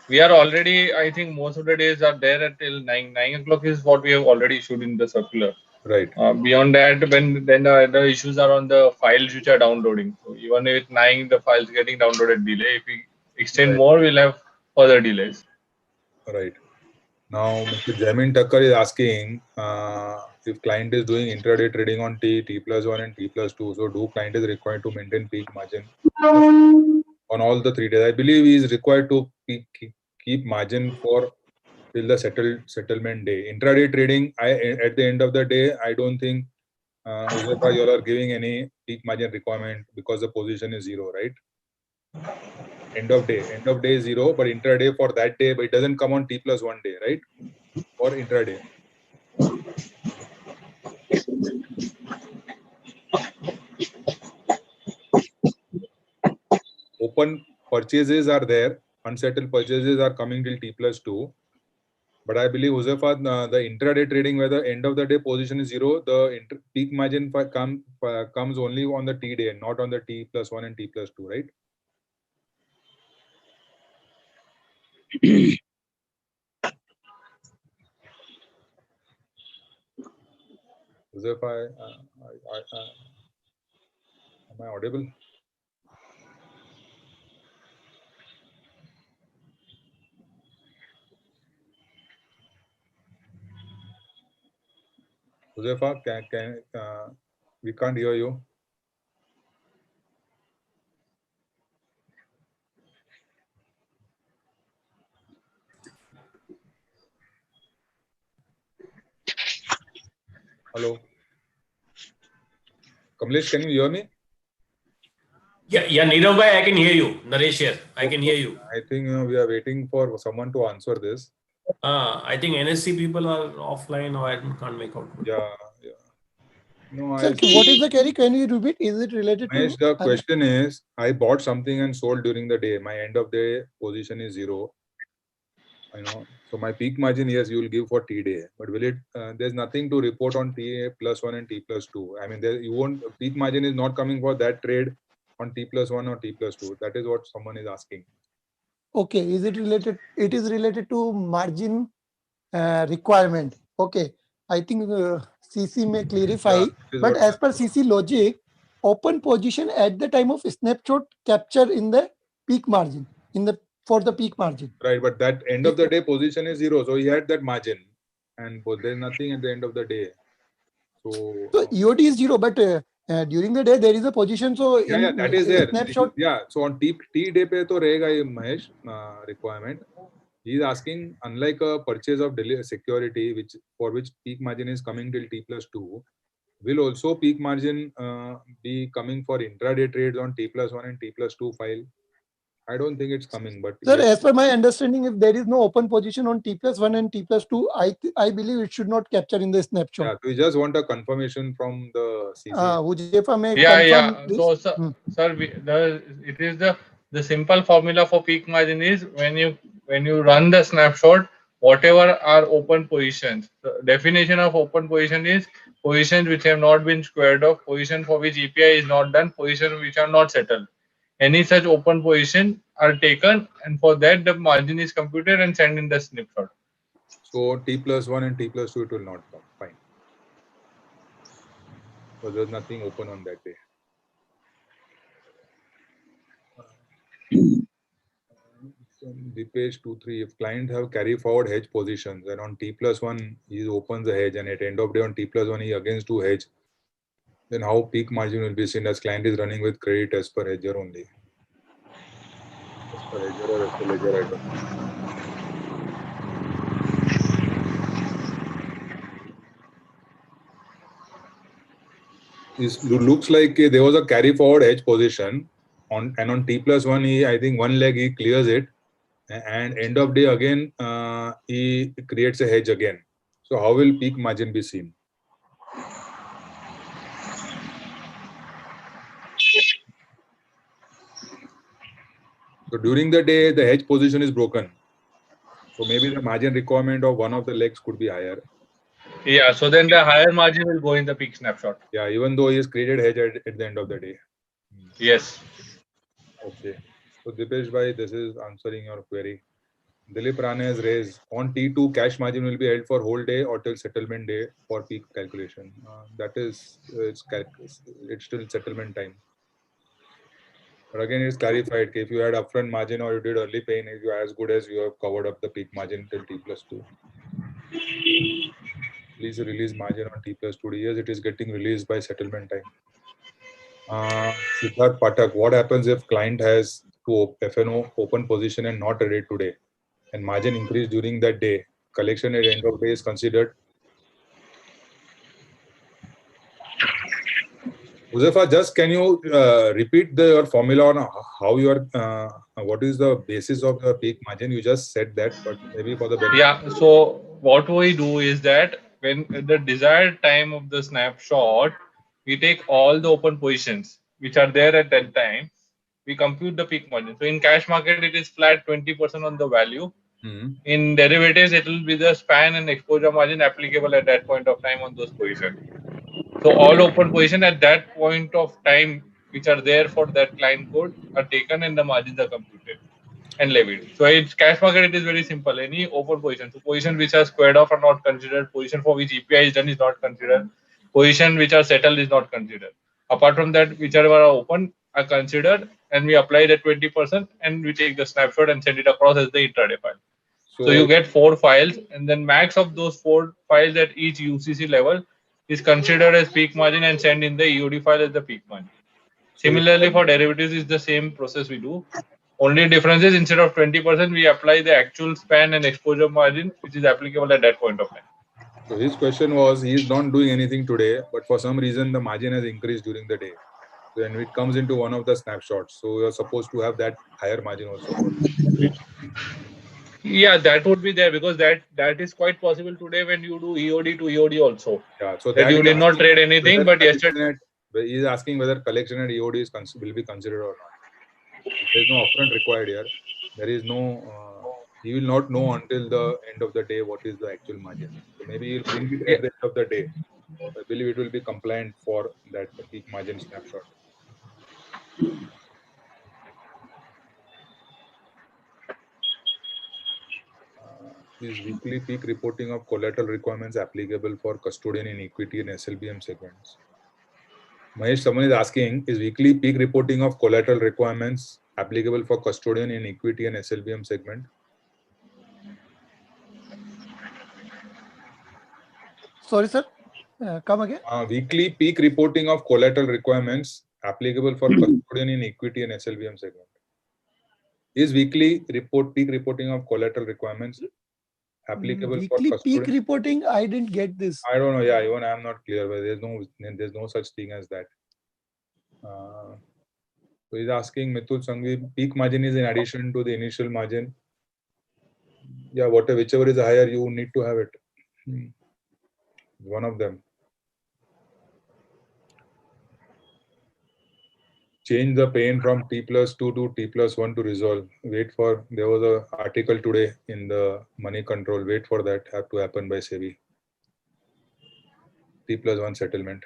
We are already, I think most of the days are there until 9 o'clock is what we have already issued in the circular. Right. Beyond that, when then the issues are on the files which are downloading. So even with 9, the files getting downloaded delay. If we extend Right. more, we'll have further delays. Right. Now, Mr. Jamin Thakkar is asking if client is doing intraday trading on T+1 and T+2. So, do client is required to maintain peak margin on all the 3 days? I believe he is required to keep margin for till the settlement day. Intraday trading, at the end of the day, I don't think Huzefa, you all are giving any peak margin requirement because the position is 0, right? End of day is 0, but intraday for that day, but it doesn't come on T+1 day, right? Or intraday. Open purchases are there, unsettled purchases are coming till T+2. But I believe, Huzefa, the intraday trading where the end of the day position is 0, the peak margin comes only on the T day, not on the T+1 and T+2, right? Huzefa, am I audible? Huzefa, we can't hear you. Hello. Kamlesh, can you hear me? Yeah, Nirav bhai, I can hear you. Naresh here, I can hear you. I think we are waiting for someone to answer this. I think NSC people are offline or I can't make out. Yeah. No, Sir, what is the query? Can you repeat? Is it related Mahesh, to? the question is, I bought something and sold during the day. My end of day position is 0. So my peak margin, yes, you will give for T day, but will it? There's nothing to report on T+1 and T+2. I mean, you won't. Peak margin is not coming for that trade on T+1 or T+2. That is what someone is asking. Okay, is it related? It is related to margin requirement. Okay, I think CC may clarify. But as per CC logic, open position at the time of snapshot capture in the peak margin for the peak margin. Right, but that end of the day position is 0, so he had that margin, and there's nothing at the end of the day. So EOD is 0, but during the day there is a position. So yeah, that is there. Snapshot. Yeah, so on T day pe to rahega ye Mahesh requirement. He is asking, unlike a purchase of security, for which peak margin is coming till T+2, will also peak margin be coming for intraday trades on T+1 and T+2 file? I don't think it's coming, but Sir, as per my understanding, if there is no open position on T+1 and T+2, I believe it should not capture in the snapshot. Yeah, we just want a confirmation from the CC. Huzefa may Yeah. confirm this. So, sir, it is the simple formula for peak margin is when you run the snapshot, whatever are open positions. The definition of open position is positions which have not been squared off, position for which EPI is not done, position which are not settled. Any such open position are taken, and for that the margin is computed and sent in the snapshot. So T+1 and T+2 it will not come. Fine. So there's nothing open on that day. Dipesh 23, if client have carry forward hedge positions and on T+1 he opens the hedge and at end of day on T+1 he against to hedge, then how peak margin will be seen as client is running with credit as per hedger only? As per hedger or as per ledger, I don't know. It looks like there was a carry forward hedge position on T+1 I think one leg he clears it, and end of day again he creates a hedge again. So how will peak margin be seen? So during the day the hedge position is broken, so maybe the margin requirement of one of the legs could be higher. Yeah, so then the higher margin will go in the peak snapshot. Yeah, even though he has created hedge at the end of the day. Yes. Okay. So Dipesh bhai, this is answering your query. Dilip Rane has raised on T2 cash margin will be held for whole day or till settlement day for peak calculation. That is, it's still settlement time. But again, it's clarified. If you had upfront margin or you did early paying, if you are as good as you have covered up the peak margin till T+2. Please release margin on T+2 years. It is getting released by settlement time. Siddharth Patak, what happens if client has to FNO open position and not trade today, and margin increase during that day? Collection at end of day is considered. Huzefa, just can you repeat your formula on how you are, what is the basis of the peak margin? You just said that, but maybe for the benefit. Yeah, so what we do is that when the desired time of the snapshot, we take all the open positions which are there at that time, we compute the peak margin. So in cash market, it is flat 20% on the value. In derivatives, it will be the span and exposure margin applicable at that point of time on those positions. So all open position at that point of time which are there for that client code are taken and the margins are computed and levied. So it's cash market, it is very simple. Any open position, so position which are squared off are not considered, position for which EPI is done is not considered, position which are settled is not considered. Apart from that, whichever are open are considered, and we apply the 20% and we take the snapshot and send it across as the intraday file. So you get 4 files, and then max of those 4 files at each UCC level is considered as peak margin and send in the EOD file as the peak margin. Similarly, for derivatives, is the same process we do. Only difference is instead of 20%, we apply the actual span and exposure margin, which is applicable at that point of time. So his question was, he is not doing anything today, but for some reason the margin has increased during the day. Then it comes into one of the snapshots. So you're supposed to have that higher margin also. Yeah, that would be there because that is quite possible today when you do EOD to EOD also. Yeah, so that you did not trade anything, but yesterday. He is asking whether collection at EOD will be considered or not. There is no upfront required here. There is no. He will not know until the end of the day what is the actual margin. So maybe he will bring it at the end of the day. I believe it will be compliant for that peak margin snapshot. Is weekly peak reporting of collateral requirements applicable for custodian in equity and SLBM segments? Mahesh, someone is asking, is weekly peak reporting of collateral requirements applicable for custodian in equity and SLBM segment? Sorry, sir. Come again. Weekly peak reporting of collateral requirements applicable for custodian in equity and SLBM segment. Is weekly peak reporting of collateral requirements applicable weekly for peak reporting? I didn't get this. I don't know. Yeah, even I'm not clear. But there's no such thing as that. So he's asking Mithul Sangvi, peak margin is in addition to the initial margin. Yeah, whichever is higher, you need to have it. One of them. Change the pain from T+2 to T+1 to resolve. Wait for, there was an article today in the money control. Wait for that to happen by SEBI. T+1 settlement.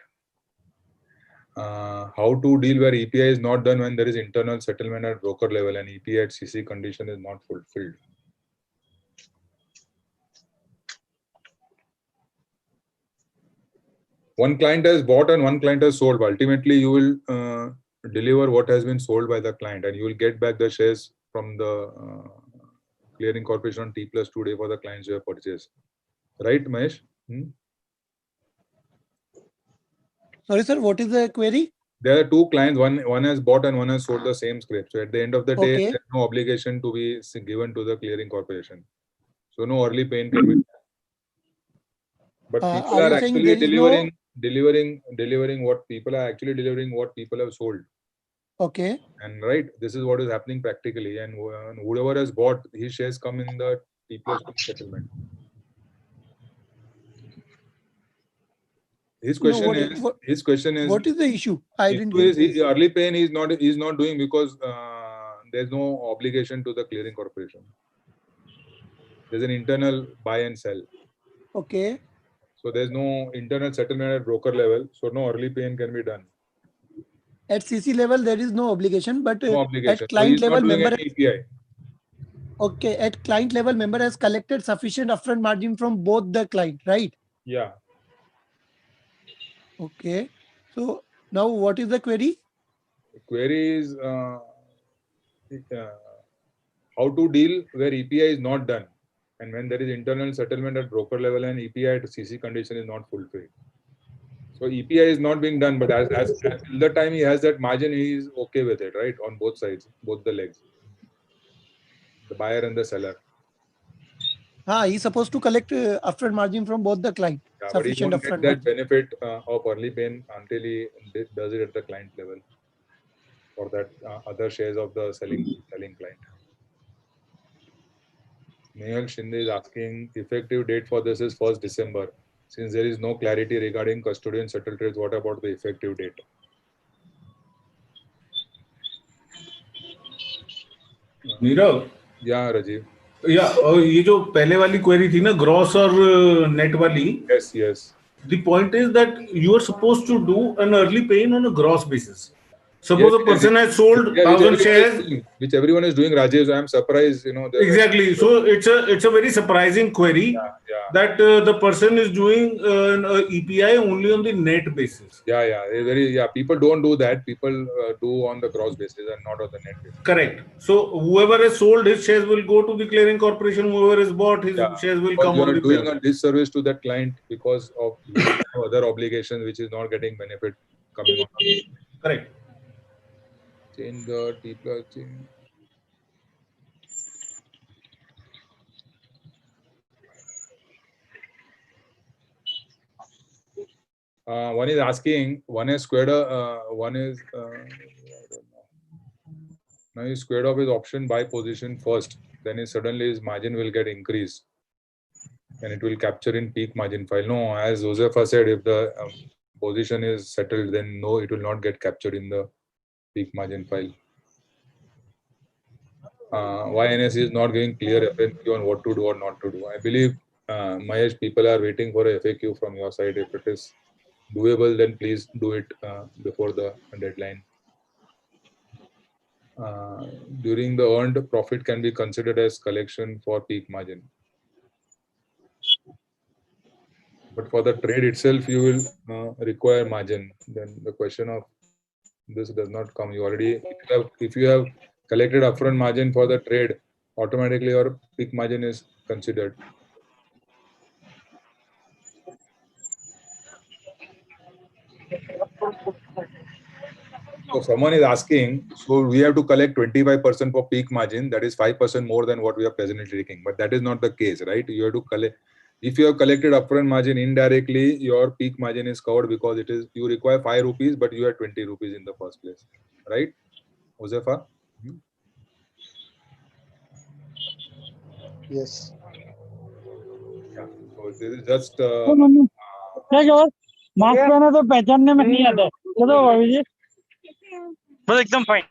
How to deal where EPI is not done when there is internal settlement at broker level and EPI at CC condition is not fulfilled. One client has bought and one client has sold. Ultimately, you will deliver what has been sold by the client and you will get back the shares from the clearing corporation on T+2 day for the clients you have purchased. Right, Mahesh? Sorry, sir. What is the query? There are two clients. One has bought and one has sold the same script. So at the end of the day, there is no obligation to be given to the clearing corporation. So no early pain can be done. But people are actually delivering what people are actually delivering what people have sold. Okay. And right, this is what is happening practically. And whoever has bought, his shares come in the T+2 settlement. His question is what is the issue? I didn't get this. Early pain is not doing because there's no obligation to the clearing corporation. There's an internal buy and sell. Okay. So there's no internal settlement at broker level. So no early pain can be done. At CC level, there is no obligation, but no obligation. at client level, member. API. Okay, at client level, member has collected sufficient upfront margin from both the client, right? Yeah. Okay. So now what is the query? The query is how to deal where EPI is not done, and when there is internal settlement at broker level and EPI at CC condition is not fulfilled. So EPI is not being done, but as till the time he has that margin, he is okay with it, right? On both sides, both the legs, the buyer and the seller. He's supposed to collect upfront margin from both the client. Yeah, but he Sufficient won't get upfront that margin. benefit of early pain until he does it at the client level, or that other shares of the selling client. Nehal Shinde is asking, effective date for this is 1st December. Since there is no clarity regarding custodian settled trades, what about the effective date? Nirav, Yeah, Rajiv. या और ये जो पहले वाली query थी ना gross और net वाली, Yes, yes. the point is that you are supposed to do an early pay-in on a gross basis. Suppose Yes, a person has sold yeah, 1,000 shares. Which everyone is doing, Rajesh. I am surprised, Exactly. So it's a very surprising query that the person is doing an EPI only on the net basis. Yeah. People don't do that. People do on the gross basis and not on the net basis. Correct. So whoever has sold his shares will go to the clearing corporation. Whoever has bought his shares will come on the doing payroll. a disservice to that client because of other obligations which is not getting benefit coming on. Correct. Change the T plus change. One is asking, one is squared, one is I don't know. Now he squared off his option buy position first, then suddenly his margin will get increased and it will capture in peak margin file. No, as Josefa said, if the position is settled, then no, it will not get captured in the peak margin file. Why NSE is not giving clear FAQ on what to do or not to do? I believe, Mahesh, people are waiting for a FAQ from your side. If it is doable, then please do it before the deadline. During the earned profit can be considered as collection for peak margin. But for the trade itself, you will require margin. Then the question of this does not come. You already, if you have collected upfront margin for the trade, automatically your peak margin is considered. So someone is asking, so we have to collect 25% for peak margin, that is 5% more than what we are presently taking. But that is not the case, right? You have to collect, if you have collected upfront margin indirectly, your peak margin is covered because it is, you require 5 rupees, but you have 20 rupees in the first place, right? Josefa? Yes. Yeah. So this is just. Mask पहना तो पहचानने में नहीं आता चलो भाभी जी बस एकदम fine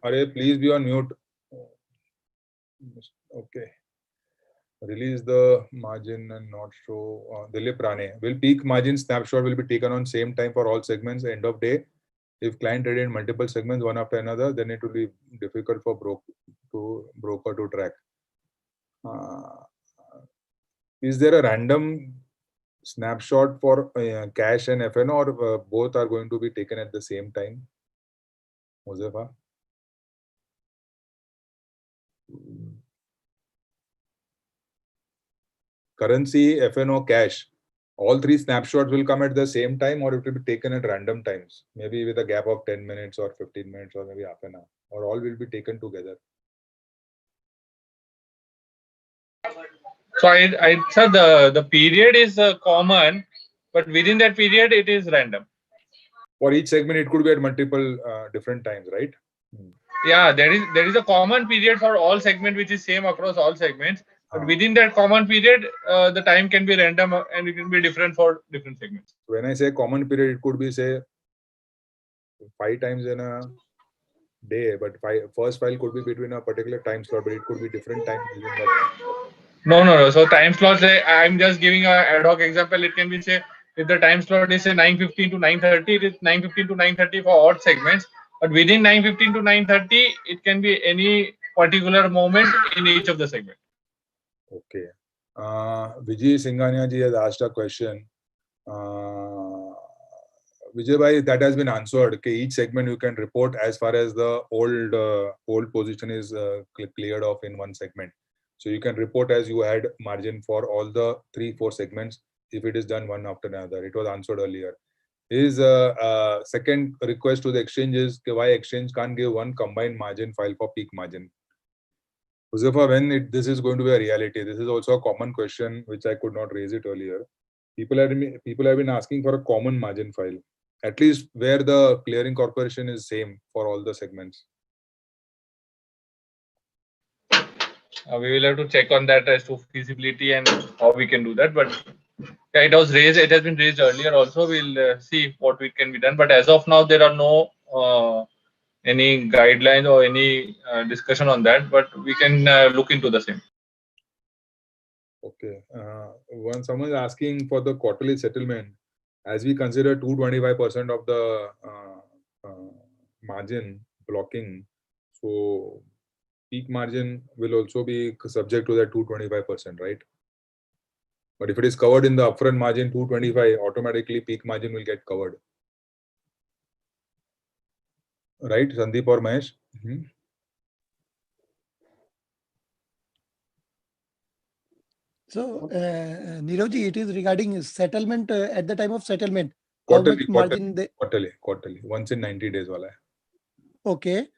Arey, please be on mute. Okay. Release the margin and not show. Dilip Rane. Will peak margin snapshot will be taken on same time for all segments end of day? If client traded in multiple segments one after another, then it will be difficult for broker to track. Is there a random snapshot for cash and FN, or both are going to be taken at the same time? Josefa? Currency, FNO, cash, all three snapshots will come at the same time, or it will be taken at random times, maybe with a gap of 10 minutes or 15 minutes or maybe half an hour, or all will be taken together. So I said the period is common, but within that period it is random. For each segment, it could be at multiple different times, right? Yeah, there is a common period for all segment which is same across all segments. But within that common period, the time can be random and it can be different for different segments. When I say common period, it could be say 5 times in a day, but first file could be between a particular time slot, but it could be different times within that. No. So time slots, I'm just giving a ad hoc example. It can be say if the time slot is say 9:15 to 9:30, it is 9:15 to 9:30 for odd segments. But within 9:15 to 9:30, it can be any particular moment in each of the segment. Okay. Vijay Singhania ji has asked a question. Vijay bhai, that has been answered. Okay, each segment you can report as far as the old position is cleared off in one segment. So you can report as you had margin for all the 3-4 segments if it is done one after another. It was answered earlier. His second request to the exchange is why exchange can't give one combined margin file for peak margin. Huzefa, when this is going to be a reality? This is also a common question which I could not raise it earlier. People have been asking for a common margin file, at least where the clearing corporation is same for all the segments. We will have to check on that as to feasibility and how we can do that. But yeah, it was raised. It has been raised earlier also. We'll see what we can be done. But as of now, there are no any guidelines or any discussion on that. But we can look into the same. Okay. When someone is asking for the quarterly settlement, as we consider 225% of the margin blocking, so peak margin will also be subject to that 225%, right? But if it is covered in the upfront margin 225, automatically peak margin will get covered. Right, Sandeep or Mahesh? So, Nirav-ji, it is regarding settlement at the time of settlement. Quarterly, how much margin quarterly. Once in 90 days. Wala hai. Okay.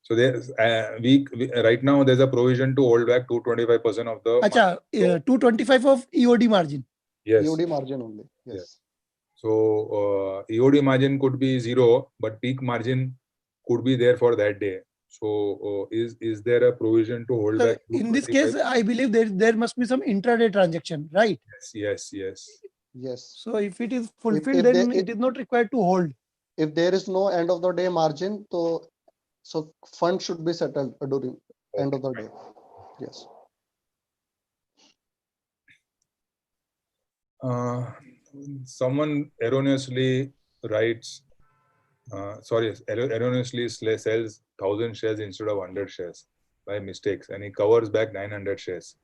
So there's right now there's a provision to hold back 225% of the. Acha, 225 of EOD margin. Yes. EOD margin only. Yes. So EOD margin could be 0, but peak margin could be there for that day. So is there a provision to hold back? In this case, I believe there must be some intraday transaction, right? Yes. So if it is fulfilled, then it is not required to hold. If there is no end of the day margin, so fund should be settled during end of the day. Yes. Someone erroneously writes, erroneously sells 1,000 shares instead of 100 shares by mistakes, and he covers back 900 shares.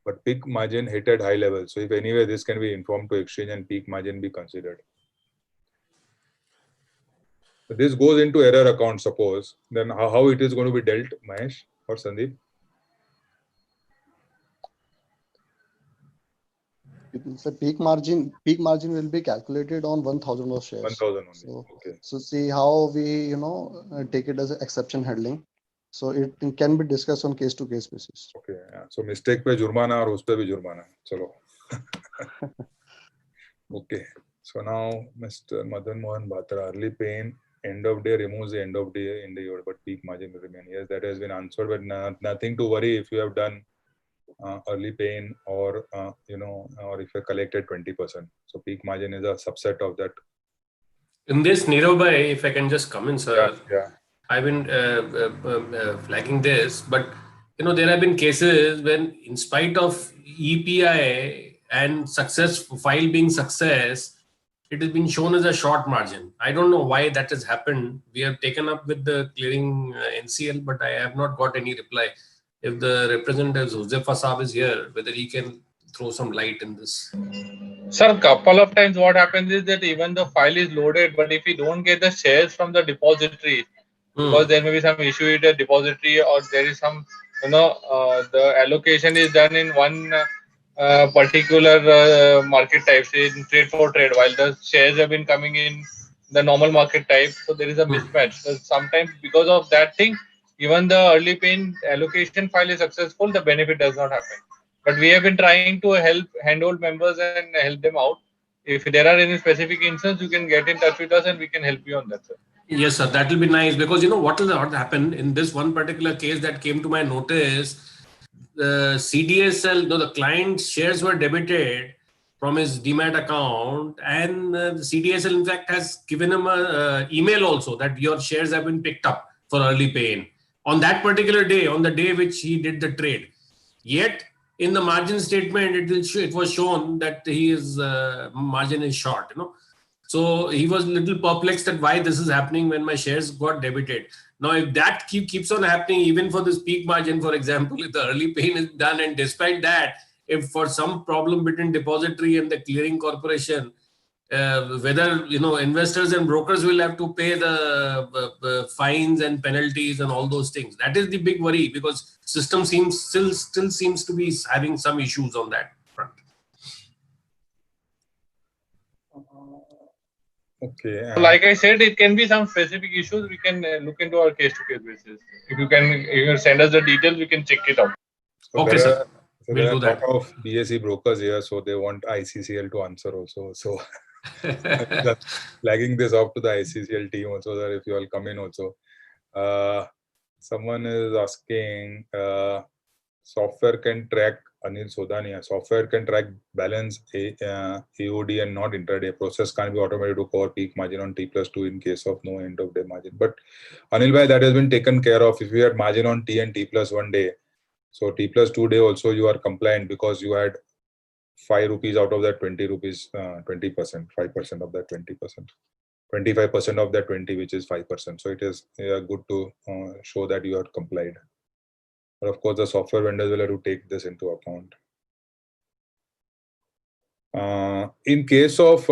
But peak margin hit at high level. So if anyway, this can be informed to exchange and peak margin be considered. So this goes into error account, suppose. Then how it is going to be dealt, Mahesh or Sandeep? So peak margin will be calculated on 1,000 of shares. 1,000 only. So, okay. So see how we take it as an exception handling. So it can be discussed on case to case basis. Okay. Yeah. So mistake pe jurmana aur us pe bhi jurmana. Chalo. Okay. So now Mr. Madan Mohan Batra, early pain, end of day removes the end of day in the year, but peak margin will remain. Yes, that has been answered, but nothing to worry if you have done early pain or or if you collected 20%. So peak margin is a subset of that. In this, Nirav bhai, if I can just come in, sir. Yeah. I've been flagging this, but there have been cases when, in spite of EPI and success file being success, it has been shown as a short margin. I don't know why that has happened. We have taken up with the clearing NCL, but I have not got any reply. If the representative Huzefa Saab is here, whether he can throw some light in this. Sir, couple of times what happens is that even the file is loaded, but if you don't get the shares from the depository, because there may be some issue with the depository, or there is some, the allocation is done in one particular market type, say in trade for trade, while the shares have been coming in the normal market type. So there is a mismatch. So sometimes because of that thing, even the early pain allocation file is successful, the benefit does not happen. But we have been trying to help handhold members and help them out. If there are any specific instances, you can get in touch with us and we can help you on that, sir. Yes, sir. That will be nice, because what happened in this one particular case that came to my notice, the CDSL, the client's shares were debited from his Demat account, and the CDSL in fact has given him an email also that your shares have been picked up for early pay-in on that particular day, on the day which he did the trade. Yet in the margin statement, it was shown that his margin is short. So he was a little perplexed at why this is happening when my shares got debited. Now, if that keeps on happening, even for this peak margin, for example, if the early paying is done, and despite that, if for some problem between depository and the clearing corporation, whether investors and brokers will have to pay the fines and penalties and all those things. That is the big worry, because system still seems to be having some issues on that front. Okay. Like I said, it can be some specific issues. We can look into our case-to-case basis. If you send us the details, we can check it out. So Okay, sir. There are a lot of BSE brokers here, so they want ICCL to answer also. So flagging this off to the ICCL team also, that if you all come in also. Someone is asking, software can track, Anil Sodania, software can track balance AOD and not intraday. Process can't be automated to cover peak margin on T+2 in case of no end of day margin. But Anil bhai, that has been taken care of. If you had margin on T and T+1 day, so T+2 day also you are compliant, because you had 5 rupees out of that 20 rupees, 20%, 5% of that 20%, 25% of that 20, which is 5%. So it is good to show that you are complied. But of course, the software vendors will have to take this into account. In case of,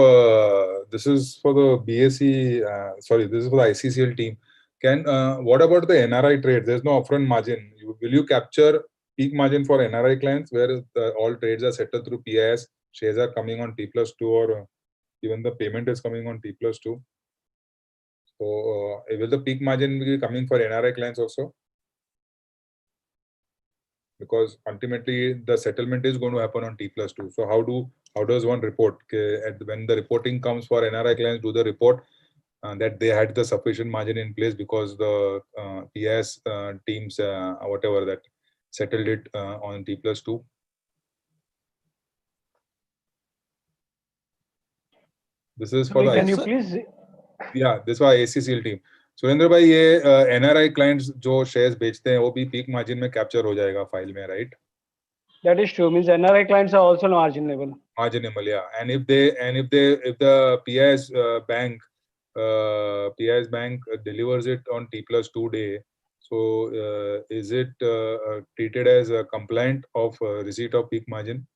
this is for the BSE, sorry, this is for the ICCL team. What about the NRI trade? There's no upfront margin. Will you capture peak margin for NRI clients where all trades are settled through PIS, shares are coming on T+2, or even the payment is coming on T+2? So will the peak margin be coming for NRI clients also? Because ultimately the settlement is going to happen on T+2. So how does one report? When the reporting comes for NRI clients, do the report that they had the sufficient margin in place because the PIS teams, whatever, that settled it on T+2? This is for the Can you please? Yeah, this was ACCL team. Surendra भाई, ये NRI clients जो shares बेचते हैं वो भी peak margin में capture हो जाएगा file में, right? That is true. Means NRI clients are also marginable. Marginable, yeah. And if the PIS bank delivers it on T+2 day, so is it treated as a compliant of receipt of peak margin?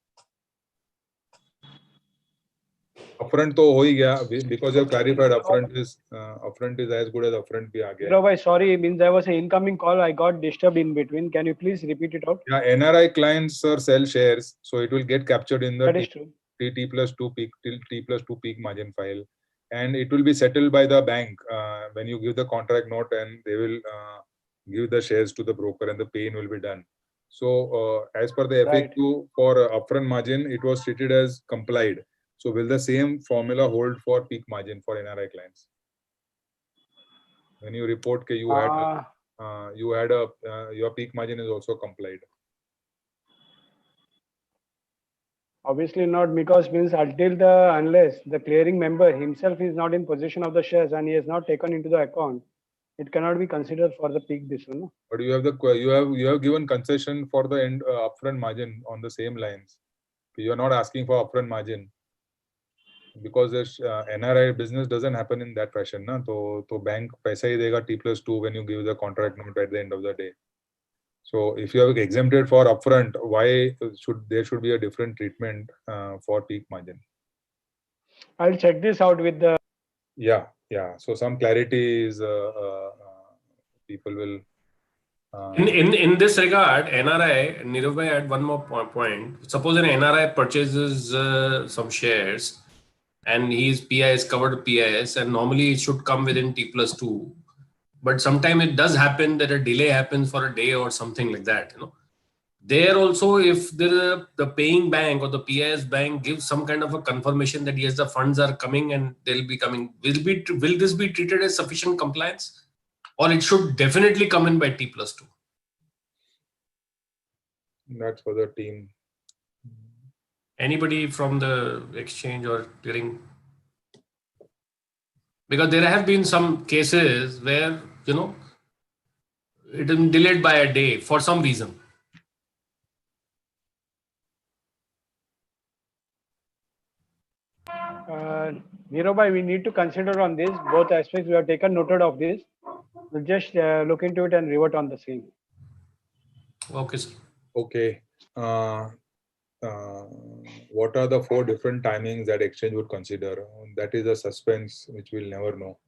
Upfront तो हो ही गया, because you have clarified upfront is as good as upfront भी आ गया. No, bhai, sorry, means there was an incoming call. I got disturbed in between. Can you please repeat it out? Yeah, NRI clients sell shares, so it will get captured in the T+2 peak margin file, and it will be settled by the bank when you give the contract note, and they will give the shares to the broker, and the pay-in will be done. So as per the FAQ for upfront margin, it was treated as complied. So will the same formula hold for peak margin for NRI clients? When you report that your peak margin is also complied. Obviously not, because means unless the clearing member himself is not in possession of the shares and he has not taken into the account, it cannot be considered for the peak this one. No? But you have given concession for the end upfront margin on the same lines. You are not asking for upfront margin, because this NRI business doesn't happen in that fashion, na? So bank paisa hi dega T+2 when you give the contract note at the end of the day. So if you have exempted for upfront, why there should be a different treatment for peak margin? I'll check this out with the. Yeah. So some clarity is people will. In this regard, NRI, Nirav bhai had one more point. Suppose an NRI purchases some shares, and his PIS covered PIS, and normally it should come within T+2. But sometimes it does happen that a delay happens for a day or something like that. There also, if the paying bank or the PIS bank gives some kind of a confirmation that yes, the funds are coming and they'll be coming, will this be treated as sufficient compliance, or it should definitely come in by T+2? That's for the team. Anybody from the exchange or clearing? Because there have been some cases where, it is delayed by a day for some reason. Dhirubhai, we need to consider on this both aspects. We have taken noted of this. We'll just look into it and revert on the same. Okay, sir. Okay. What are the 4 different timings that exchange would consider? That is a suspense which we'll never know.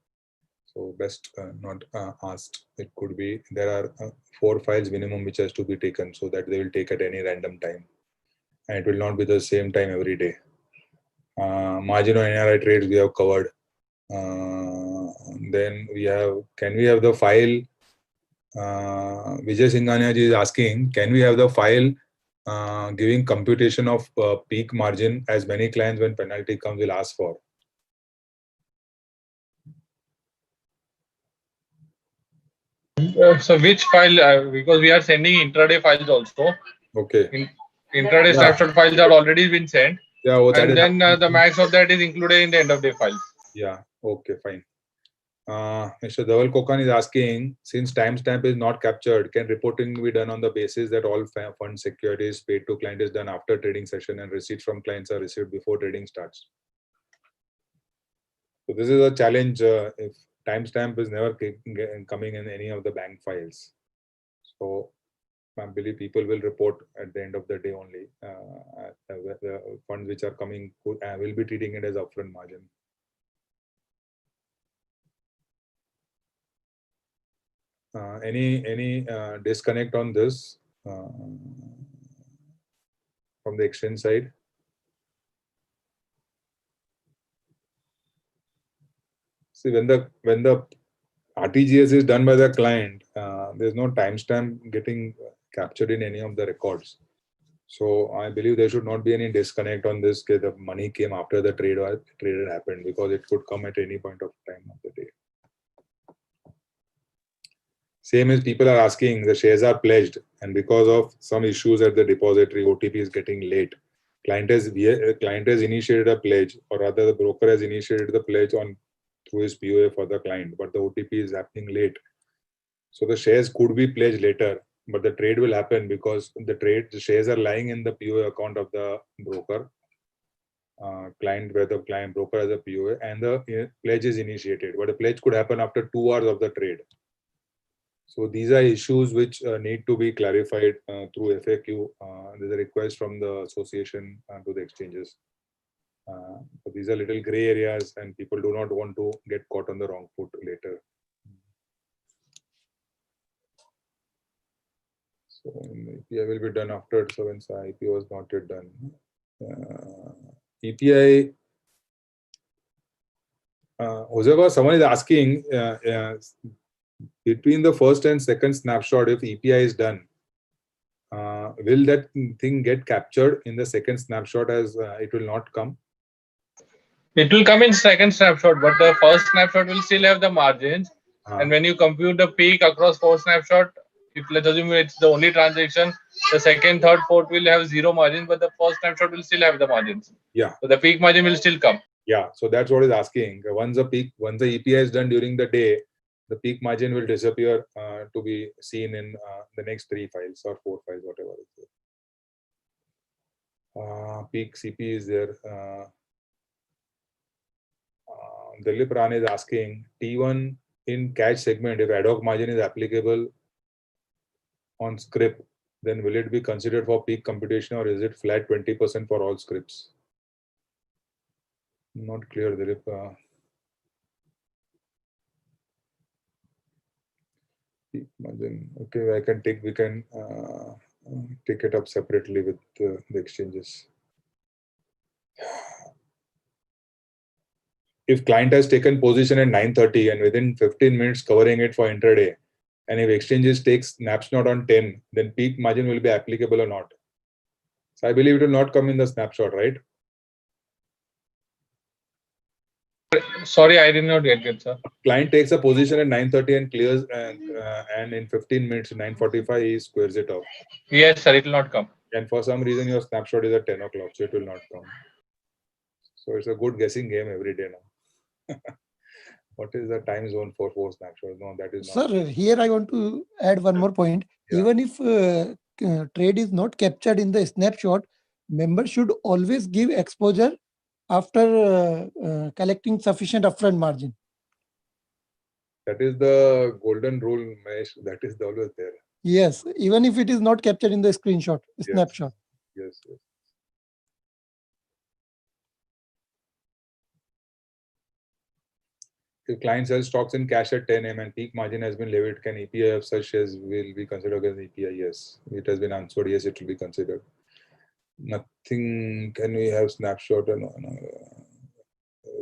So best not asked. It could be there are 4 files minimum which has to be taken, so that they will take at any random time, and it will not be the same time every day. Margin on NRI trades we have covered. Then we have, can we have the file? Vijay Singhania ji is asking, can we have the file giving computation of peak margin, as many clients when penalty comes will ask for? So which file? Because we are sending intraday files also. Okay. Intraday snapshot files are already been sent. Yeah, and then the max of that is included in the end of day file. Yeah. Okay. Fine. Mr. Dhaval Kokan is asking, since timestamp is not captured, can reporting be done on the basis that all fund securities paid to client is done after trading session and receipts from clients are received before trading starts? So this is a challenge if timestamp is never coming in any of the bank files. So I believe people will report at the end of the day only. The funds which are coming will be treating it as upfront margin. Any disconnect on this from the exchange side? See, when the RTGS is done by the client, there's no timestamp getting captured in any of the records. So I believe there should not be any disconnect on this. The money came after the trade had happened, because it could come at any point of time of the day. Same as people are asking, the shares are pledged, and because of some issues at the depository, OTP is getting late. Client has initiated a pledge, or rather the broker has initiated the pledge through his POA for the client, but the OTP is happening late. So the shares could be pledged later, but the trade will happen because the shares are lying in the POA account of the broker, client, where the client broker has a POA, and the pledge is initiated. But the pledge could happen after 2 hours of the trade. So these are issues which need to be clarified through FAQ. There's a request from the association to the exchanges. So these are little gray areas, and people do not want to get caught on the wrong foot later. So EPI will be done after, so when IPO was not yet done. EPI, Joseva, someone is asking, between the first and second snapshot, if EPI is done, will that thing get captured in the second snapshot, as it will not come? It will come in second snapshot, but the first snapshot will still have the margins. And when you compute the peak across 4 snapshot, if let's assume it's the only transaction, the second, third, fourth will have 0 margin, but the first snapshot will still have the margins. Yeah. So the peak margin will still come. Yeah. So that's what is asking. Once the EPI is done during the day, the peak margin will disappear to be seen in the next 3 files or 4 files, whatever it is. Peak CP is there. Dilip Ran is asking, T1 in cash segment, if ad hoc margin is applicable on script, then will it be considered for peak computation, or is it flat 20% for all scripts? Not clear, Dilip. Peak margin. Okay, we can take it up separately with the exchanges. If client has taken position at 9:30 and within 15 minutes covering it for intraday, and if exchanges takes snapshot on 10, then peak margin will be applicable or not? So I believe it will not come in the snapshot, right? Sorry, I did not get it, sir. Client takes a position at 9:30 and clears, and in 15 minutes, 9:45, he squares it off. Yes, sir, it will not come. And for some reason, your snapshot is at 10 o'clock, so it will not come. So it's a good guessing game every day now. What is the time zone for 4 snapshots? No, that is not. Sir, here I want to add one more point. Yeah. Even if trade is not captured in the snapshot, members should always give exposure after collecting sufficient upfront margin. That is the golden rule, Mahesh. That is always there. Yes, even if it is not captured in the screenshot, Yes. snapshot. Yes, yes. If client sells stocks in cash at 10 a.m. and peak margin has been levied, can EPI of such shares will be considered as EPI? Yes. It has been answered. Yes, it will be considered. Nothing. Can we have snapshot? No.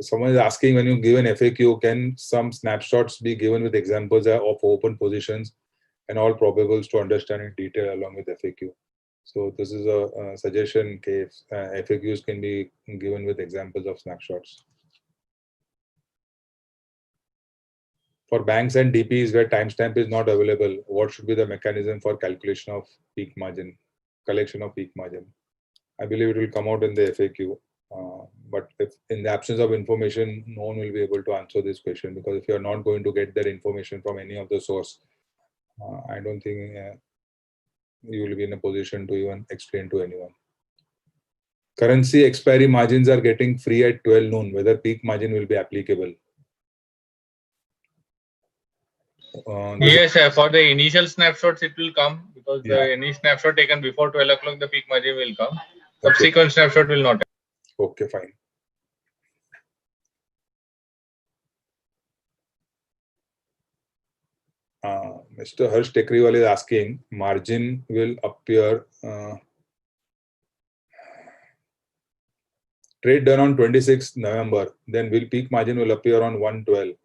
Someone is asking, when you give an FAQ, can some snapshots be given with examples of open positions and all probables to understand in detail along with FAQ? So this is a suggestion. If FAQs can be given with examples of snapshots. For banks and DPs where timestamp is not available, what should be the mechanism for calculation of peak margin, collection of peak margin? I believe it will come out in the FAQ. But if in the absence of information, no one will be able to answer this question, because if you are not going to get that information from any of the source, I don't think you will be in a position to even explain to anyone. Currency expiry margins are getting free at 12 noon. Whether peak margin will be applicable? Yes, for the initial snapshots, it will come, because Yeah. the initial snapshot taken before 12 o'clock, the peak margin will come. Subsequent snapshot will not. Okay, fine. Mr. Harsh Tekriwal is asking, margin will appear, trade done on 26th November, then will peak margin will appear on 112,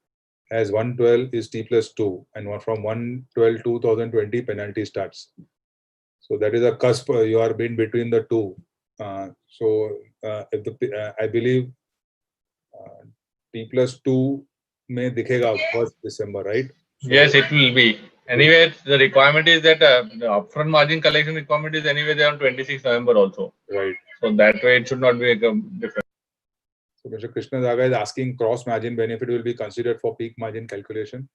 as 112 is T+2, and from 112 2020 penalty starts. So that is a cusp. You are in between the two. If the I believe T+2 may dikhega 1st December, right? So, yes, it will be. Anyway, the requirement is that the upfront margin collection requirement is anyway there on 26 November also. Right. So that way it should not be a difference. So Mr. Krishna Daga is asking, cross margin benefit will be considered for peak margin calculation?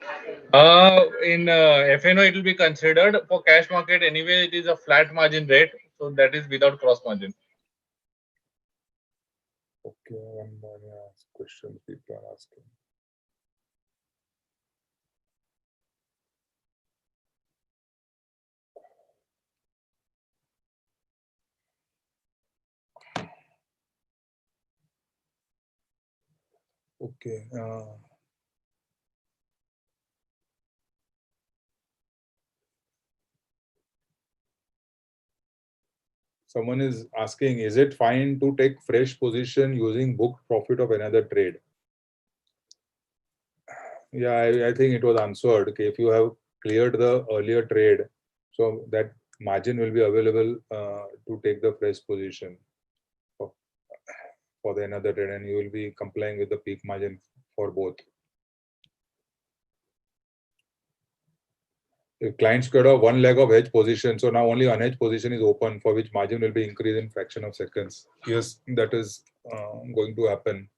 In FNO, it will be considered. For cash market, anyway, it is a flat margin rate. So that is without cross margin. Okay, one more question people are asking. Okay. Someone is asking, is it fine to take fresh position using booked profit of another trade? Yeah, I think it was answered. Okay, if you have cleared the earlier trade, so that margin will be available to take the fresh position for the another trade, and you will be complying with the peak margin for both. If clients could have one leg of hedge position, so now only unhedged position is open, for which margin will be increased in fraction of seconds. Yes, that is going to happen,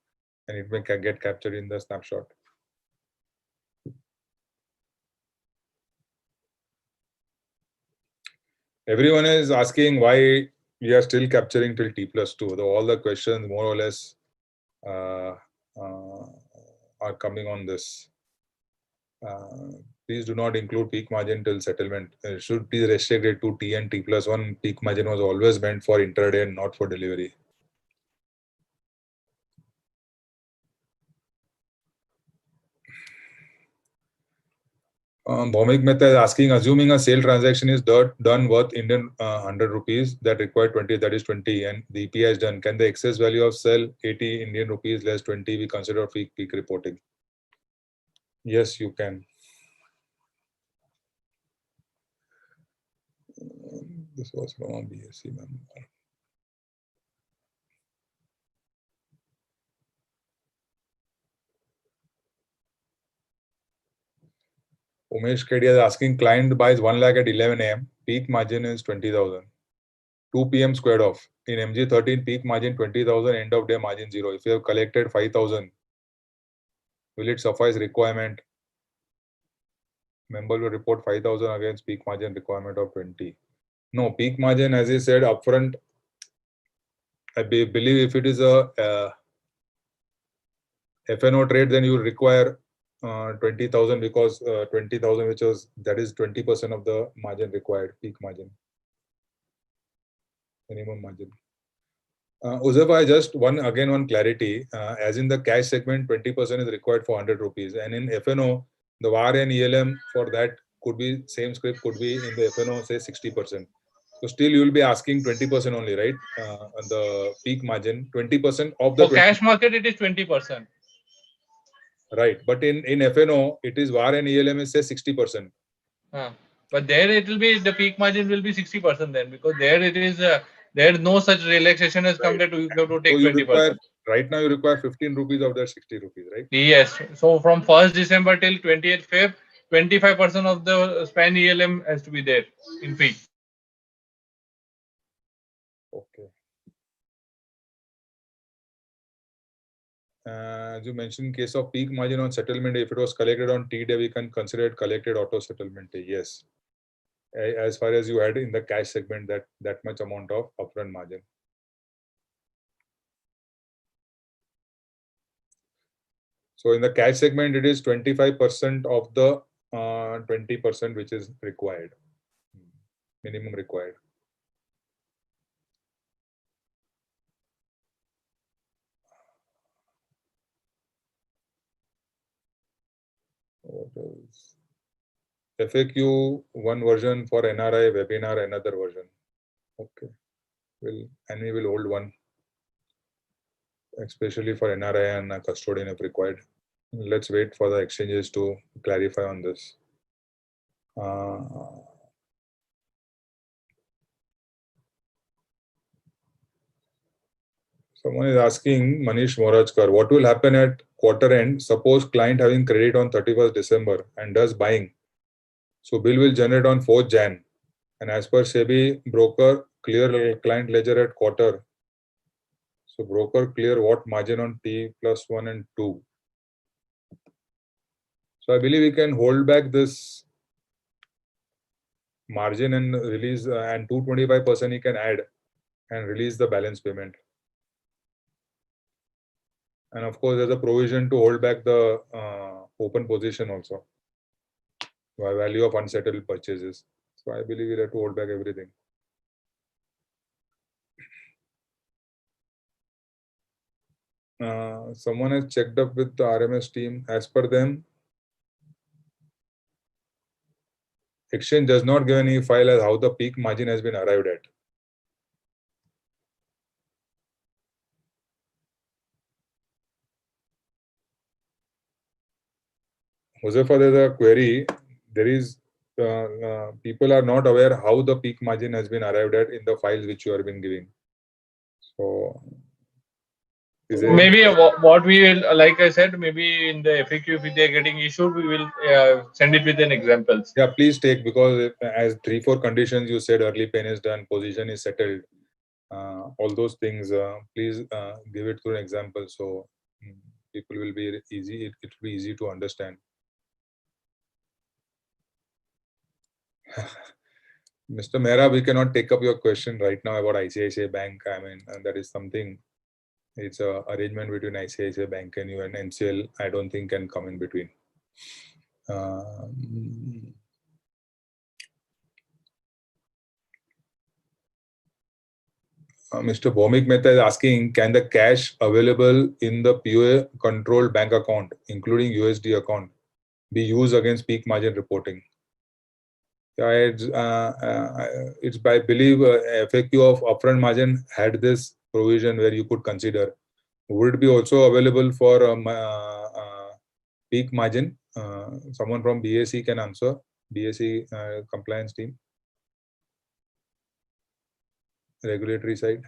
and it may get captured in the snapshot. Everyone is asking why we are still capturing till T+2. All the questions more or less are coming on this. Please do not include peak margin till settlement. It should be restricted to T and T+1. Peak margin was always meant for intraday and not for delivery. Bhaumik Mehta is asking, assuming a sale transaction is done worth Indian 100 rupees that require 20, that is 20, and the EPI is done, can the excess value of sell 80 Indian rupees less 20 be considered peak reporting? Yes, you can. This was from a BSc member. Umesh Kedia is asking, client buys 1 lakh at 11 a.m. Peak margin is 20,000. 2 p.m. squared off. In MG13, peak margin 20,000, end of day margin 0. If you have collected 5,000, will it suffice requirement? Member will report 5,000 against peak margin requirement of 20. No, peak margin, as I said, upfront believe if it is a FNO trade, then you require 20,000 because 20,000, which was that is 20% of the margin required, peak margin, minimum margin. Uzefa, just one clarity. As in the cash segment, 20% is required for 100 rupees, and in FNO, the VAR and ELM for that could be same script could be in the FNO say 60%. So still you will be asking 20% only, right? The peak margin, 20% of the for cash market it is 20%. Right, but in FNO it is VAR and ELM is say 60%. But there it will be the peak margin will be 60% then, because there it is there no such relaxation has come that you have to take 20%. Right now you require 15 rupees of that 60 rupees, right? Yes. So from 1st December till 28th Feb, 25% of the span ELM has to be there in peak. Okay. As you mentioned, in case of peak margin on settlement, if it was collected on T-day, we can consider it collected auto settlement day. Yes. As far as you had in the cash segment, that much amount of upfront margin. So in the cash segment, it is 25% of the 20% which is required, minimum required. What else? FAQ one version for NRI, webinar another version. Okay, we will hold one, especially for NRI and custodian if required. Let's wait for the exchanges to clarify on this. Someone is asking, Manish Morajkar, what will happen at quarter end? Suppose client having credit on 31st December and does buying. So bill will generate on 4th Jan. And as per SEBI, broker clear client ledger at quarter. So broker clear what margin on T+1 and 2. So I believe we can hold back this margin and release and 225% he can add and release the balance payment. And of course, there's a provision to hold back the open position also by value of unsettled purchases. So I believe we have to hold back everything. Someone has checked up with the RMS team. As per them, exchange does not give any file as how the peak margin has been arrived at. Josefa, there's a query. There is people are not aware how the peak margin has been arrived at in the files which you have been giving. So maybe what we will, like I said, maybe in the FAQ if they are getting issued, we will send it with an examples. Yeah, please take, because as 3-4 conditions you said, early payment is done, position is settled, all those things. Please give it through an example, so people will be easy. It will be easy to understand. Mr. Mehra, we cannot take up your question right now about ICICI Bank. I mean, that is something. It's an arrangement between ICICI Bank and you, and NCL, I don't think can come in between. Mr. Bhomik Mehta is asking, can the cash available in the POA controlled bank account, including USD account, be used against peak margin reporting? Yeah, it's by believe FAQ of upfront margin had this provision where you could consider. Would it be also available for peak margin? Someone from BSE can answer. BSE compliance team, regulatory side.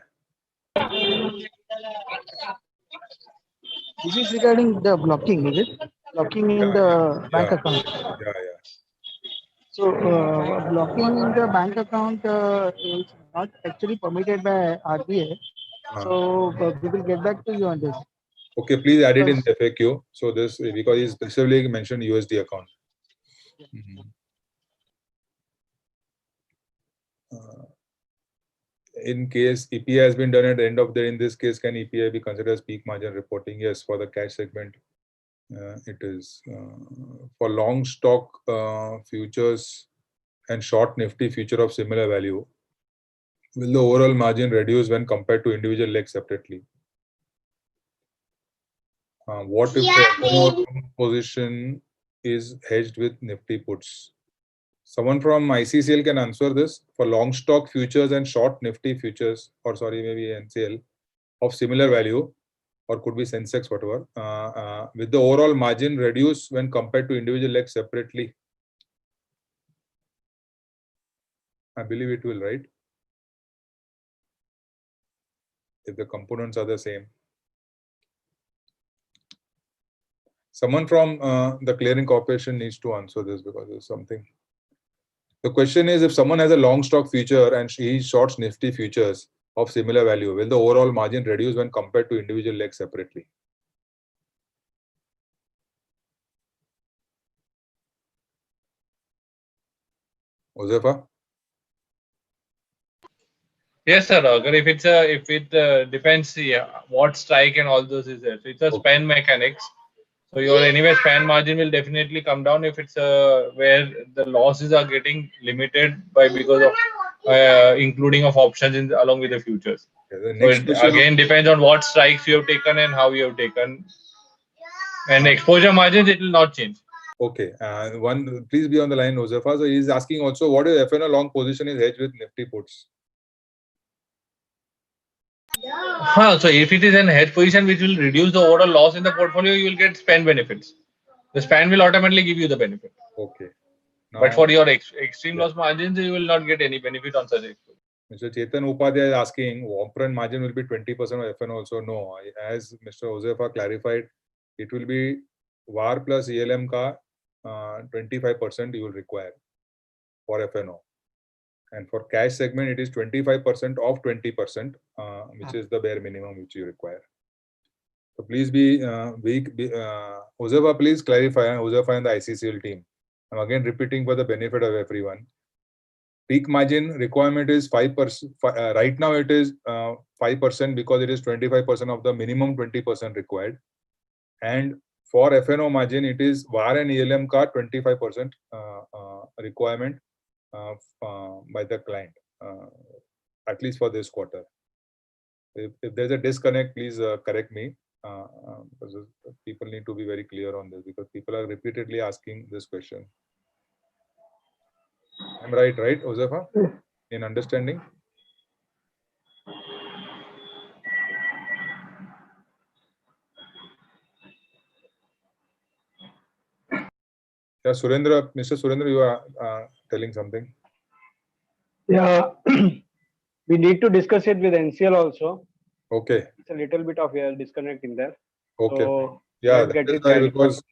This is regarding the blocking, is it? Blocking in the bank account. Yeah. So blocking in the bank account is not actually permitted by RBI. So we will get back to you on this. Okay, please add it in the FAQ. So this, because he's specifically mentioned USD account. in case EPI has been done at the end of the day, in this case, can EPI be considered as peak margin reporting? Yes, for the cash segment, it is. For long stock futures and short Nifty future of similar value, will the overall margin reduce when compared to individual legs separately? What if the F&O position is hedged with Nifty puts? Someone from ICCL can answer this. For long stock futures and short Nifty futures, or sorry, maybe NCL, of similar value, or could be Sensex, whatever, with the overall margin reduce when compared to individual legs separately? I believe it will, right? If the components are the same. Someone from the clearing corporation needs to answer this because there's something. The question is, if someone has a long stock future and he shorts Nifty futures of similar value, will the overall margin reduce when compared to individual legs separately? Josefa? Yes, sir. Agar if it depends, what strike and all those is there. So it's a span mechanics. So your anyway span margin will definitely come down if it's where the losses are getting limited by because of including of options in along with the futures. Okay, So it again depends on what strikes you have taken and how you have taken. And exposure margins, it will not change. Okay, please be on the line, Josefa. So he's asking also, what if F&O long position is hedged with Nifty puts? So if it is an hedge position which will reduce the overall loss in the portfolio, you will get span benefits. The span will automatically give you the benefit. Okay. Now, But for your extreme loss margins, you will not get any benefit on such exposure. Mr. Chetan Upadhyay is asking, upfront margin will be 20% of F&O also. No, as Mr. Josefa clarified, it will be VAR plus ELM ka 25% you will require for F&O. And for cash segment, it is 25% of 20%, which is the bare minimum which you require. So please be Josefa, please clarify, Josefa and the ICCL team. I'm again repeating for the benefit of everyone. Peak margin requirement is 5%. Right now it is 5% because it is 25% of the minimum 20% required. And for F&O margin, it is VAR and ELM ka 25% requirement by the client, at least for this quarter. If there's a disconnect, please correct me. Because people need to be very clear on this because people are repeatedly asking this question. I'm right, Josefa? In understanding? Yeah, Surendra, Mr. Surendra, you are telling something. Yeah, we need to discuss it with NCL also. Okay. It's a little bit of a disconnect in there. Okay. So yeah, let's get that is it why clarified. because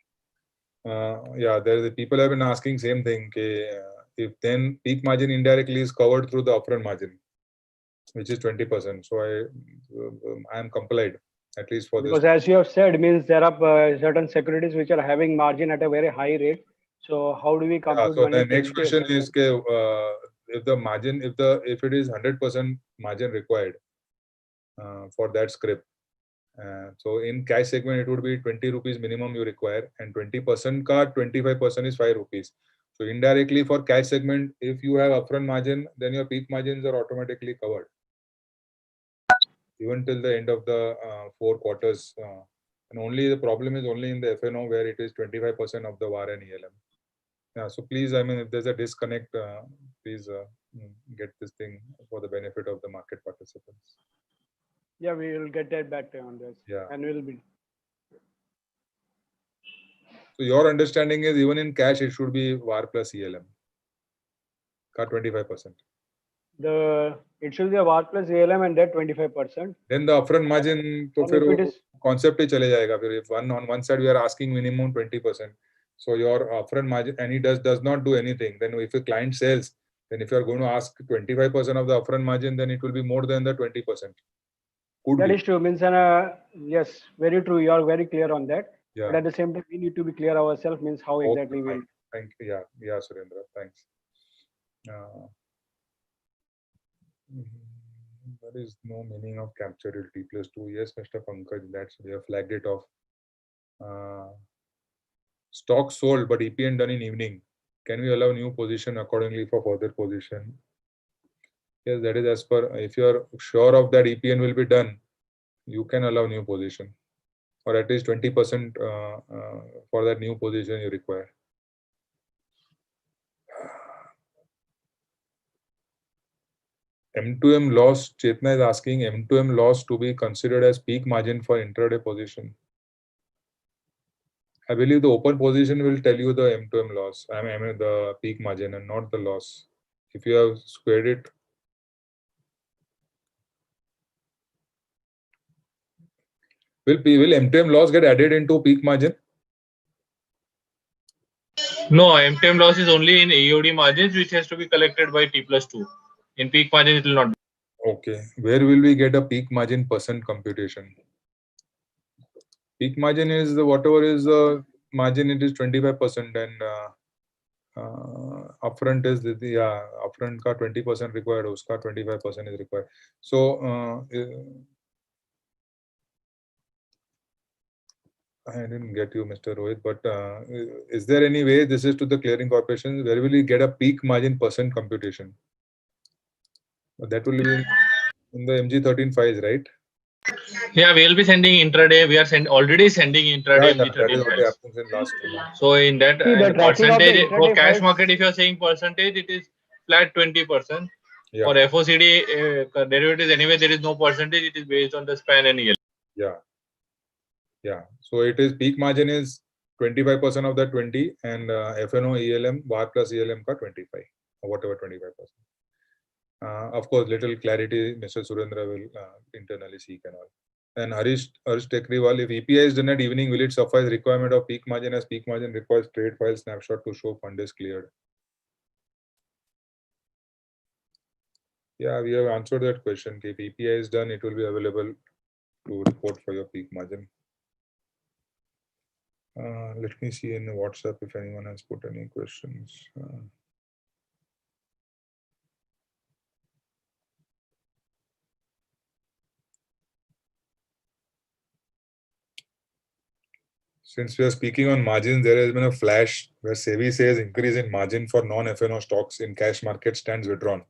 the people have been asking same thing. If then peak margin indirectly is covered through the upfront margin, which is 20%. So I am complied at least for because this. as you have said, means there are certain securities which are having margin at a very high rate. So how do we compute So money? the next question is if the margin, if it is 100% margin required for that script. So in cash segment, it would be 20 rupees minimum you require, and 20% card, 25% is 5 rupees. So indirectly for cash segment, if you have upfront margin, then your peak margins are automatically covered. Even till the end of the 4 quarters. And only the problem is only in the F&O where it is 25% of the VAR and ELM. Yeah, so please, I mean, if there's a disconnect, please get this thing for the benefit of the market participants. Yeah, we will get that back on this. Yeah. And we'll be. So your understanding is even in cash, it should be VAR plus ELM. 25%. It should be a VAR plus ELM and that 25%. Then the upfront margin, to फिर concept ही चले जाएगा. If on one side we are asking minimum 20%, so your upfront margin and he does not do anything. Then if a client sells, then if you are going to ask 25% of the upfront margin, then it will be more than the 20%. That is true. Means yes, very true. You are very clear on that. Yeah. But at the same time, we need to be clear ourselves. Means how exactly we. Thank you. Yeah, Surendra. Thanks. There is no meaning of capture till T+2. Yes, Mr. Pankaj, that's we have flagged it off. Stock sold, but EPN done in evening. Can we allow new position accordingly for further position? Yes, that is as per. If you are sure of that EPN will be done, you can allow new position, or at least 20% for that new position you require. M2M loss, Chetna is asking M2M loss to be considered as peak margin for intraday position. I believe the open position will tell you the M2M loss. I mean the peak margin and not the loss. If you have squared it, will M2M loss get added into peak margin? No, MTM loss is only in AOD margins, which has to be collected by T+2. In peak margin, it will not be. Okay, where will we get a peak margin percent computation? Peak margin is the whatever is the margin, it is 25%, and upfront is the upfront ka 20% required, uska 25% is required. So I didn't get you, Mr. Rohit, but is there any way this is to the clearing corporation? Where will we get a peak margin percent computation? That will be in the MG13 files, right? Yeah, we'll be sending intraday. We are already sending intraday MG13 that is what files. happens in last 2 months. So in that See, the tracking of the percentage for intraday cash files- market, if you are saying percentage, it is flat 20%. Yeah. For FOCD derivatives, anyway, there is no percentage. It is based on the span and yield. Yeah. Yeah. So it is peak margin is 25% of that 20, and FNO ELM VAR plus ELM ka 25 or whatever 25%. Of course, little clarity Mr. Surendra will internally seek and all. And Harish Tekriwal, if EPI is done at evening, will it suffice requirement of peak margin, as peak margin requires trade file snapshot to show fund is cleared? Yeah, we have answered that question. If EPI is done, it will be available to report for your peak margin. Let me see in WhatsApp if anyone has put any questions. Since we are speaking on margins, there has been a flash where SEBI says increase in margin for non-FNO stocks in cash market stands withdrawn.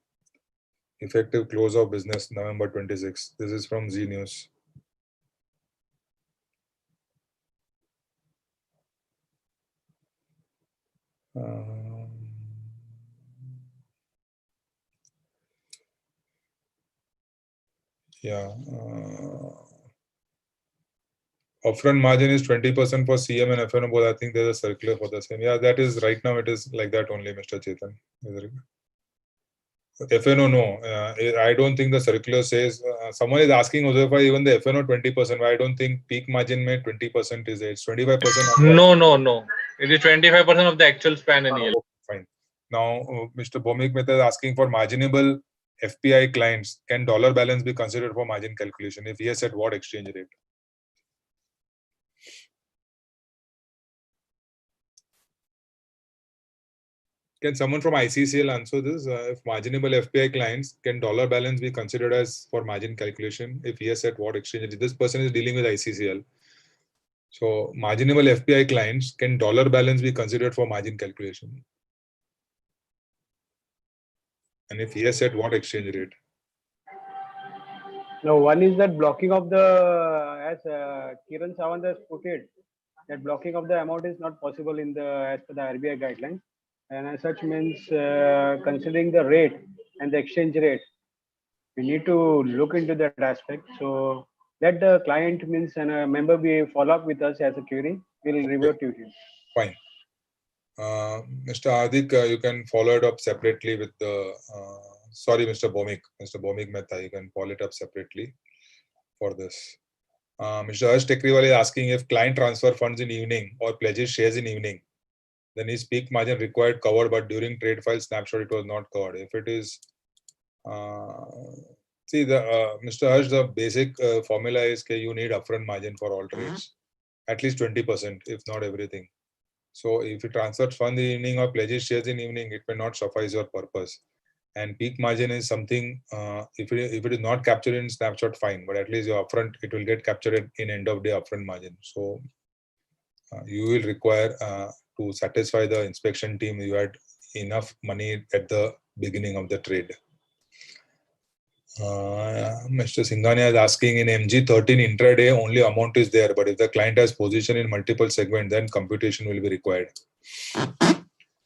Effective close of business November 26. This is from Z News. Yeah. Upfront margin is 20% for CM and FNO both. I think there's a circular for the same. Yeah, that is right now. It is like that only, Mr. Chetan. FNO, no. I don't think the circular says. Someone is asking Josefa even the FNO 20%. I don't think peak margin may 20% is it. It's 25%. No. It is 25% of the actual span and yield. Fine. Now, Mr. Bhomik Mehta is asking for marginable FPI clients. Can dollar balance be considered for margin calculation? If yes, at what exchange rate? Can someone from ICCL answer this? If marginable FPI clients, can dollar balance be considered as for margin calculation? If yes, at what exchange? This person is dealing with ICCL. So marginable FPI clients, can dollar balance be considered for margin calculation? And if yes, at what exchange rate? No, one is that blocking of the, as Kiran Sawant has put it, that blocking of the amount is not possible in the as per the RBI guidelines. And as such means considering the rate and the exchange rate, we need to look into that aspect. So let the client means and a member be follow up with us as a query. We'll revert to him. Fine. Mr. Hardik, you can follow it up separately with the. Sorry, Mr. Bhomik Mehta, you can follow it up separately for this. Mr. Harsh Tekriwal is asking if client transfer funds in evening or pledges shares in evening, then is peak margin required covered, but during trade file snapshot it was not covered. If it is, see the Mr. Harsh, the basic formula is that you need upfront margin for all trades, at least 20%, if not everything. So if you transfer fund in the evening or pledges shares in evening, it may not suffice your purpose. And peak margin is something, if it is not captured in snapshot, fine, but at least your upfront, it will get captured in end of day upfront margin. So you will require to satisfy the inspection team, you had enough money at the beginning of the trade. Mr. Singhania is asking, in MG13 intraday only amount is there, but if the client has position in multiple segments, then computation will be required.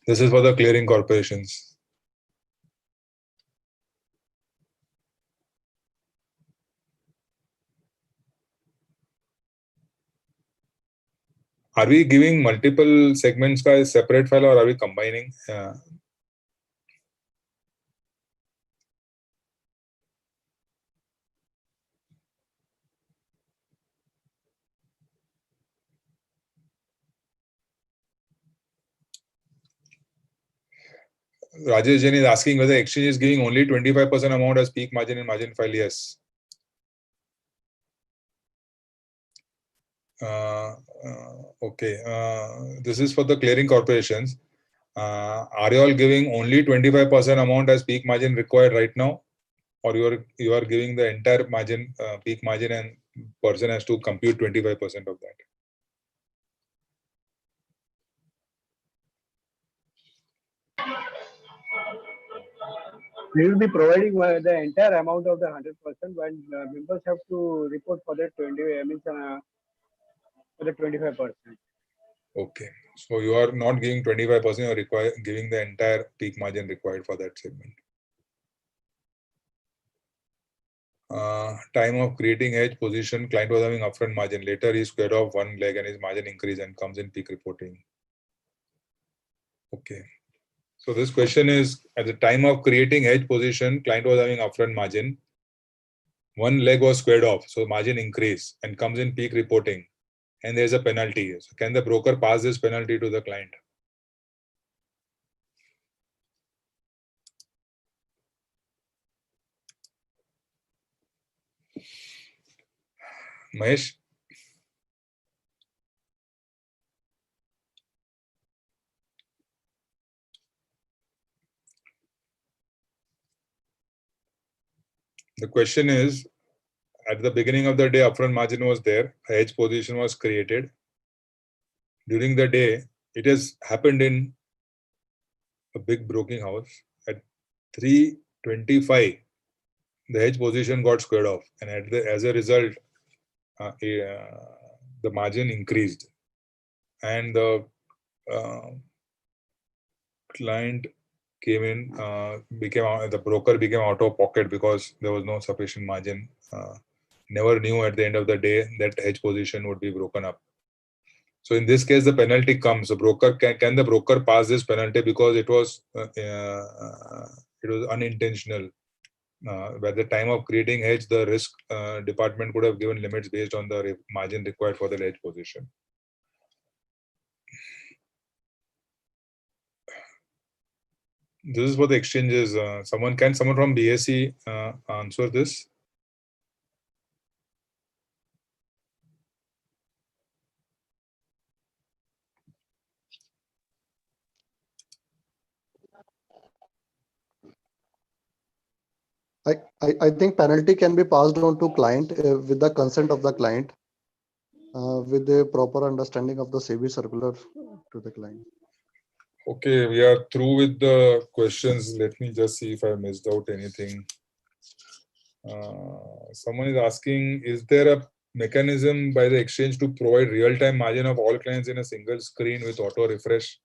This is for the clearing corporations. Are we giving multiple segments ka separate file, or are we combining? Rajesh Jain is asking whether exchange is giving only 25% amount as peak margin in margin file. Yes. Okay. This is for the clearing corporations. Are you all giving only 25% amount as peak margin required right now, or you are giving the entire margin, peak margin, and person has to compute 25% of that? We will be providing the entire amount of the 100% when members have to report for the 25%. Okay, so you are not giving 25%, you are giving the entire peak margin required for that segment. Time of creating hedge position, client was having upfront margin, later he squared off one leg and his margin increase and comes in peak reporting. Okay. So this question is, at the time of creating hedge position, client was having upfront margin. One leg was squared off, so margin increase and comes in peak reporting, and there's a penalty. So can the broker pass this penalty to the client? Mahesh? The question is, at the beginning of the day, upfront margin was there, a hedge position was created. During the day, it has happened in a big broking house. At 3:25, the hedge position got squared off, and as a result, the margin increased, and the client came in, the broker became out of pocket because there was no sufficient margin. Never knew at the end of the day that hedge position would be broken up. So in this case, the penalty comes. The broker can the broker pass this penalty because it was unintentional. By the time of creating hedge, the risk department could have given limits based on the margin required for the hedge position. This is for the exchanges. Someone from BSE answer this? I think penalty can be passed on to client with the consent of the client, with the proper understanding of the SEBI circular to the client. Okay, we are through with the questions. Let me just see if I missed out anything. Someone is asking, is there a mechanism by the exchange to provide real-time margin of all clients in a single screen with auto refresh?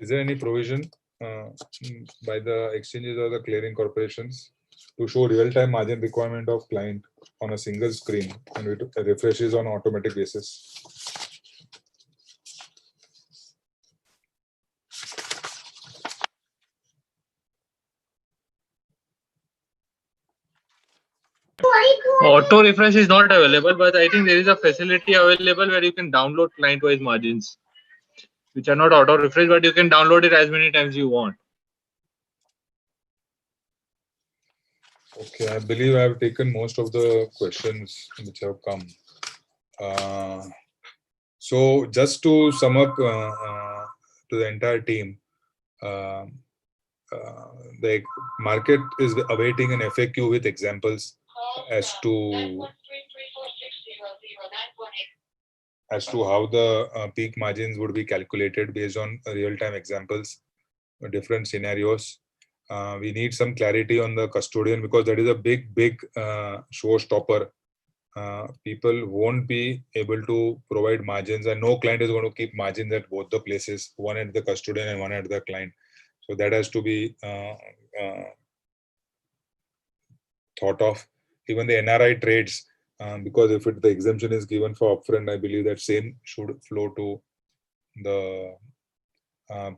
Is there any provision by the exchanges or the clearing corporations to show real-time margin requirement of client on a single screen and it refreshes on automatic basis? Auto refresh is not available, but I think there is a facility available where you can download client-wise margins, which are not auto refresh, but you can download it as many times you want. Okay, I believe I have taken most of the questions which have come. So just to sum up to the entire team, the market is awaiting an FAQ with examples as to how the peak margins would be calculated based on real-time examples, different scenarios. We need some clarity on the custodian because that is a big showstopper. People won't be able to provide margins, and no client is going to keep margins at both the places, one at the custodian and one at the client. So that has to be thought of. Even the NRI trades, because if the exemption is given for upfront, I believe that same should flow to the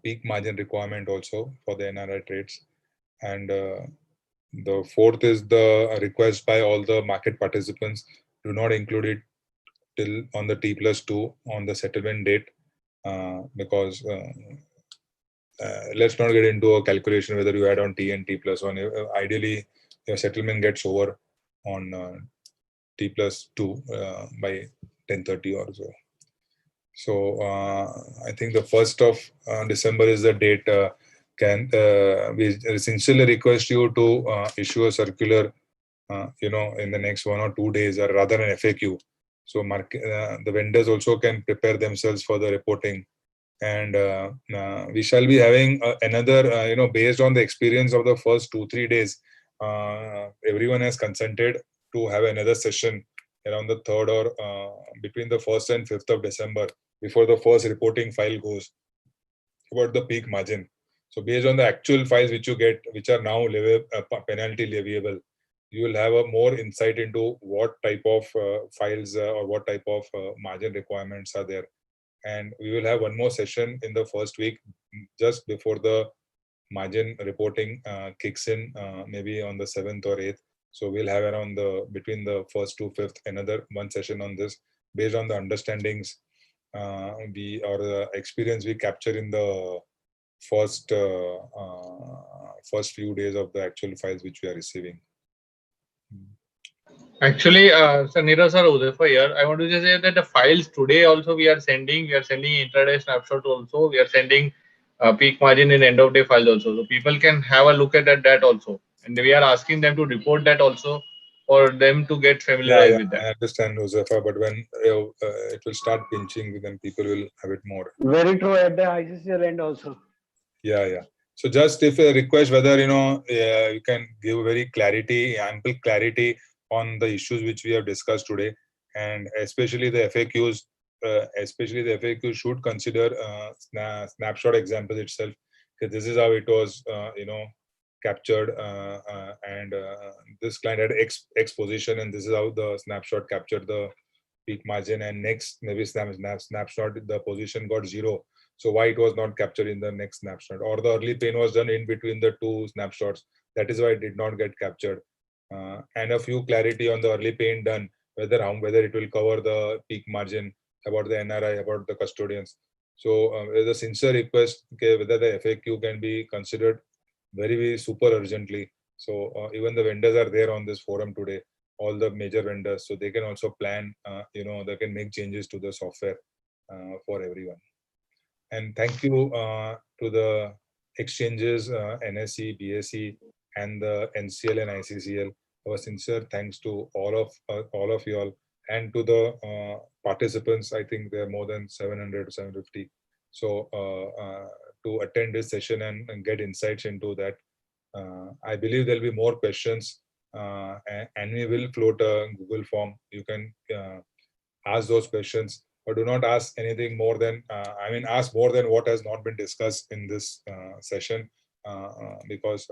peak margin requirement also for the NRI trades. And the fourth is the request by all the market participants, do not include it till on the T+2 on the settlement date, because let's not get into a calculation whether you add on T and T+1. Ideally, your settlement gets over on T+2 by 10:30 or so. So I think the 1st of December is the date. We sincerely request you to issue a circular, in the next 1 or 2 days, or rather an FAQ. So the vendors also can prepare themselves for the reporting. And we shall be having another, based on the experience of the first 2-3 days, everyone has consented to have another session around the 3rd or between the 1st and 5th of December, before the first reporting file goes, about the peak margin. So based on the actual files which you get, which are now penalty leviable, you will have a more insight into what type of files or what type of margin requirements are there. And we will have one more session in the first week, just before the margin reporting kicks in, maybe on the 7th or 8th. So we'll have around between the 1st to 5th another one session on this, based on the understandings or the experience we capture in the first few days of the actual files which we are receiving. Actually, Sir Neeraj sir, Udaifa here. I want to just say that the files today also we are sending intraday snapshot also. We are sending peak margin in end of day files also. So people can have a look at that also. And we are asking them to report that also, for them to get familiarized with that. I understand, Josefa, but when it will start pinching, then people will have it more. Very true at the ICCL end also. Yeah. So just if a request whether you can give very ample clarity on the issues which we have discussed today, and especially the FAQs. Especially the FAQ should consider snapshot example itself. Because this is how it was, captured, and this client had X position, and this is how the snapshot captured the peak margin. And next, maybe snapshot the position got 0. So why it was not captured in the next snapshot, or the early pain was done in between the 2 snapshots. That is why it did not get captured. And a few clarity on the early pain done, whether it will cover the peak margin, about the NRI, about the custodians. So there's a sincere request, whether the FAQ can be considered very, very super urgently. So even the vendors are there on this forum today, all the major vendors, so they can also plan, they can make changes to the software for everyone. And thank you to the exchanges, NSE, BSE, and the NCL and ICCL. Our sincere thanks to all of you all, and to the participants. I think there are more than 700 to 750. So to attend this session and get insights into that. I believe there'll be more questions, and we will float a Google form. You can ask those questions, but do not ask anything more than, ask more than what has not been discussed in this session, because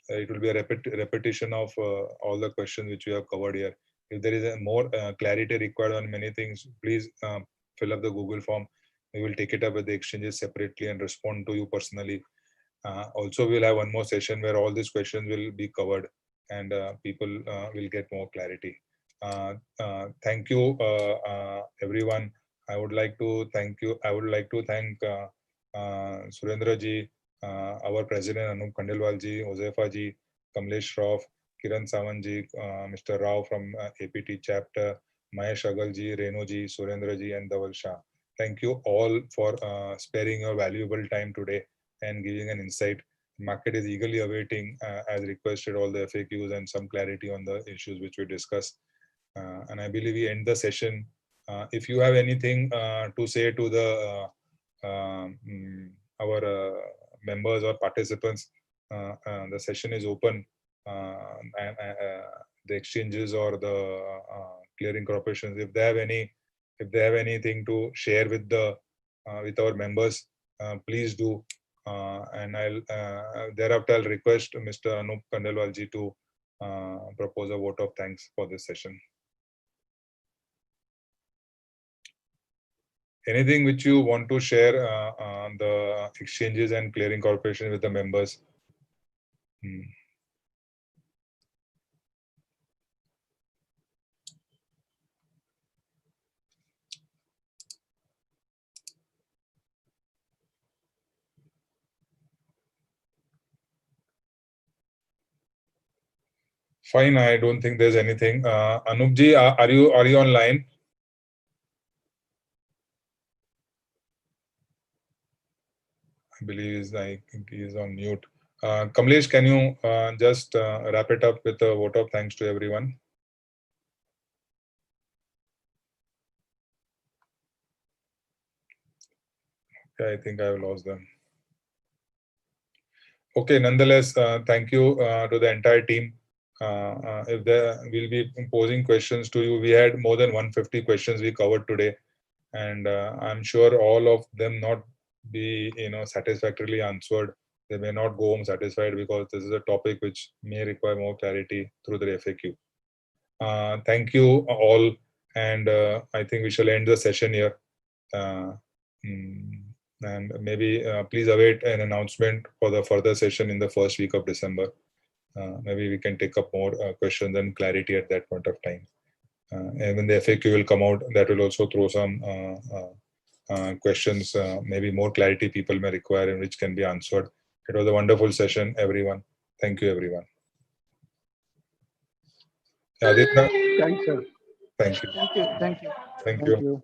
it will be a repetition of all the questions which we have covered here. If there is a more clarity required on many things, please fill up the Google form. We will take it up with the exchanges separately and respond to you personally. Also, we'll have one more session where all these questions will be covered, and people will get more clarity. Thank you, everyone. I would like to thank Surendra ji, our president Anup Khandelwal ji, Josefa ji, Kamlesh Shroff, Kiran Sawant ji, Mr. Rao from APT chapter, Mahesh Agalji, Renuji, Surendraji, and Dhaval Shah. Thank you all for sparing your valuable time today and giving an insight. Market is eagerly awaiting, as requested, all the FAQs and some clarity on the issues which we discussed. And I believe we end the session. If you have anything to say to the our members or participants, the session is open. And the exchanges or the clearing corporations, if they have anything to share with the with our members, please do. And I'll thereafter I'll request Mr. Anup Khandelwalji to propose a vote of thanks for this session. Anything which you want to share on the exchanges and clearing corporation with the members? Fine, I don't think there's anything. Anupji, are you online? I believe he is on mute. Kamlesh, can you just wrap it up with a vote of thanks to everyone? Okay, I think I've lost them. Okay, nonetheless, thank you to the entire team. If we'll be posing questions to you, we had more than 150 questions we covered today, and I'm sure all of them not be satisfactorily answered. They may not go home satisfied because this is a topic which may require more clarity through the FAQ. Thank you all, and I think we shall end the session here. And maybe please await an announcement for the further session in the first week of December. Maybe we can take up more questions and clarity at that point of time. And when the FAQ will come out, that will also throw some questions, maybe more clarity people may require and which can be answered. It was a wonderful session, everyone. Thank you, everyone. Aditya? Thanks, sir. Thank you. Thank you. Thank you. Thank Thank you. you.